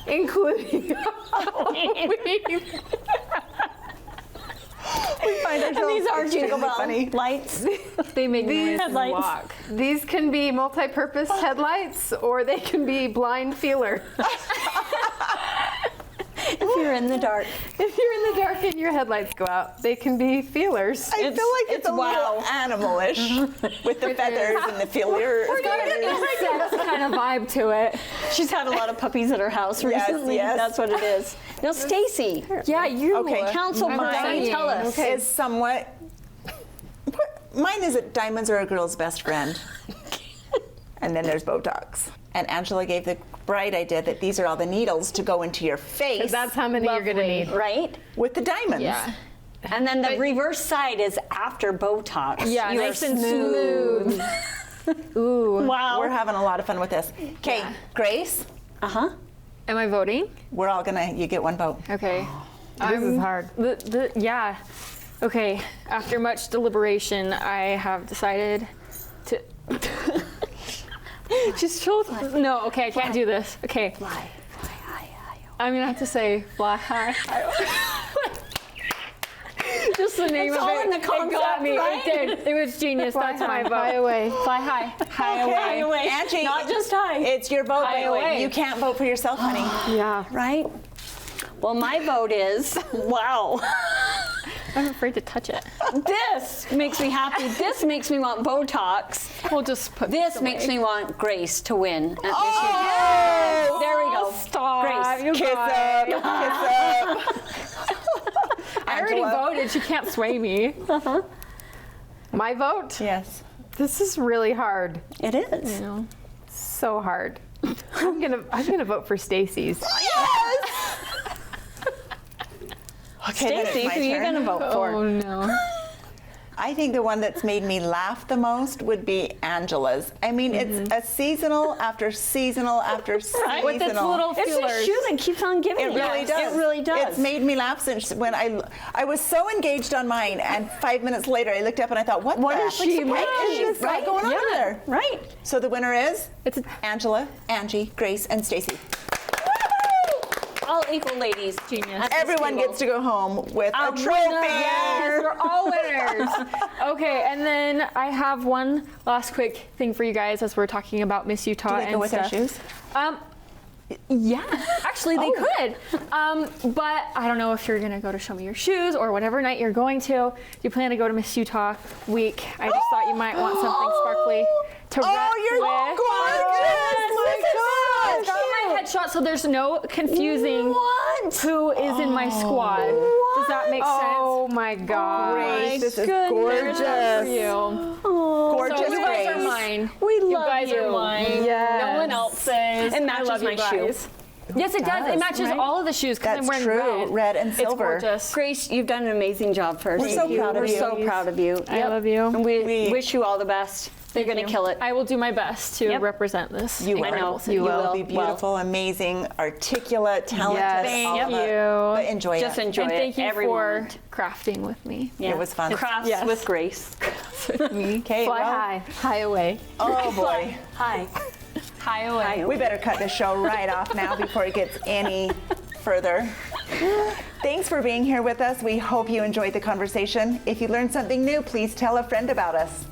including Halloween.
And these are Jingle Bell
funny.
lights.
They make noise and
headlights.
walk.
These can be multi-purpose headlights, or they can be blind feeler.
If you're in the dark.
If you're in the dark and your headlights go out, they can be feelers.
I feel like it's a little animalish with the feathers and the feelers.
Sex kind of vibe to it.
She's had a lot of puppies at her house
Yes,
recently.
yes.
That's what it is. Now, Stacy,
Yeah, you.
Okay,
counsel
I'm
mine.
dying.
Tell us.
Is somewhat. Mine is that diamonds are a girl's best friend. And then there's Botox. And Angela gave the bright idea that these are all the needles to go into your face
That's how many you're gonna need.
Right?
with the diamonds.
Yeah.
And then the reverse side is after Botox.
Yeah,
you
nice
are
and smooth.
Ooh.
Wow.
We're having a lot of fun with this. Okay, Grace,
Am I voting?
we're all gonna, you get one vote.
Okay.
This is hard.
Yeah. Okay. After much deliberation, I have decided to. Just chill. No. Okay. I can't do this. Okay.
Fly high, high.
I'm gonna have to say fly high. Just the name
It's
of
all
it.
in the
It got
concept,
me.
right?
It did. It was genius. That's my vote.
Fly away.
Fly high. High
High away.
Angie,
Not just high.
It's your vote,
High
by the way.
away.
You can't vote for yourself, honey.
Yeah.
Right? Well, my vote is wow.
I'm afraid to touch it.
This makes me happy. This makes me want Botox.
We'll just put
This
away.
makes me want Grace to win. At Miss
Oh,
Universe. There we go.
Stop.
Grace.
You
Kiss
guys.
up, kiss up.
I already
Angela.
voted. She can't sway me.
My vote?
Yes.
This is really hard.
It is.
So hard. I'm gonna vote for Stacy's.
Yes! Okay, then it's
Stacy,
my
who are you
turn.
going to vote for?
Oh no.
I think the one that's made me laugh the most would be Angela's. I mean, it's a seasonal after seasonal after seasonal.
With its little
It's
feelers.
a shoe that keeps on giving.
It really does.
It really does.
It's made me laugh since when I was so engaged on mine, and 5 minutes later I looked up and I thought, what
What
the
is she
heck
making?
is that going on there?
Right.
So the winner is
It's a
Angela, Angie, Grace, and Stacy.
All equal ladies.
Genius.
Everyone gets to go home with a trophy.
Yes, we're all winners. Okay, and then I have one last quick thing for you guys as we're talking about Miss Utah
Do they
and
go with their
stuff.
shoes?
Yeah, actually they could. But I don't know if you're gonna go to Show Me Your Shoes or whatever night you're going to. You plan to go to Miss Utah week. I just thought you might want something sparkly to rep
you're
with.
gorgeous! My
I've got my headshot, so there's no confusing who is in my squad. Does that make sense?
Oh my God.
Grace, this is
Goodness,
gorgeous.
for you.
gorgeous,
So you guys are
Grace.
mine.
We
You
love
guys
you.
are mine. No one else's.
It matches
I love
my
you
shoe.
guys. Yes, it does. It matches all of the shoes because I'm
That's
wearing
true. Red and silver.
It's gorgeous.
Grace, you've done an amazing job for us.
We're so proud of
We're
you.
so proud of you.
I love you.
And we
We-
wish you all the best. They're going to kill it.
I will do my best to
Yep.
represent this.
You
I
will.
know.
You will be
Well.
beautiful, amazing, articulate, talented.
Yes.
Thank
all of it.
you.
But enjoy
Just
it.
enjoy
And
it.
thank you
every
for
moment.
crafting with me.
Yeah.
It was fun.
Crafts
Yes.
with Grace.
Okay,
Fly
well,
high, high away.
oh boy.
Hi.
Hi away.
We better cut the show right off now before it gets any further. Thanks for being here with us. We hope you enjoyed the conversation. If you learned something new, please tell a friend about us.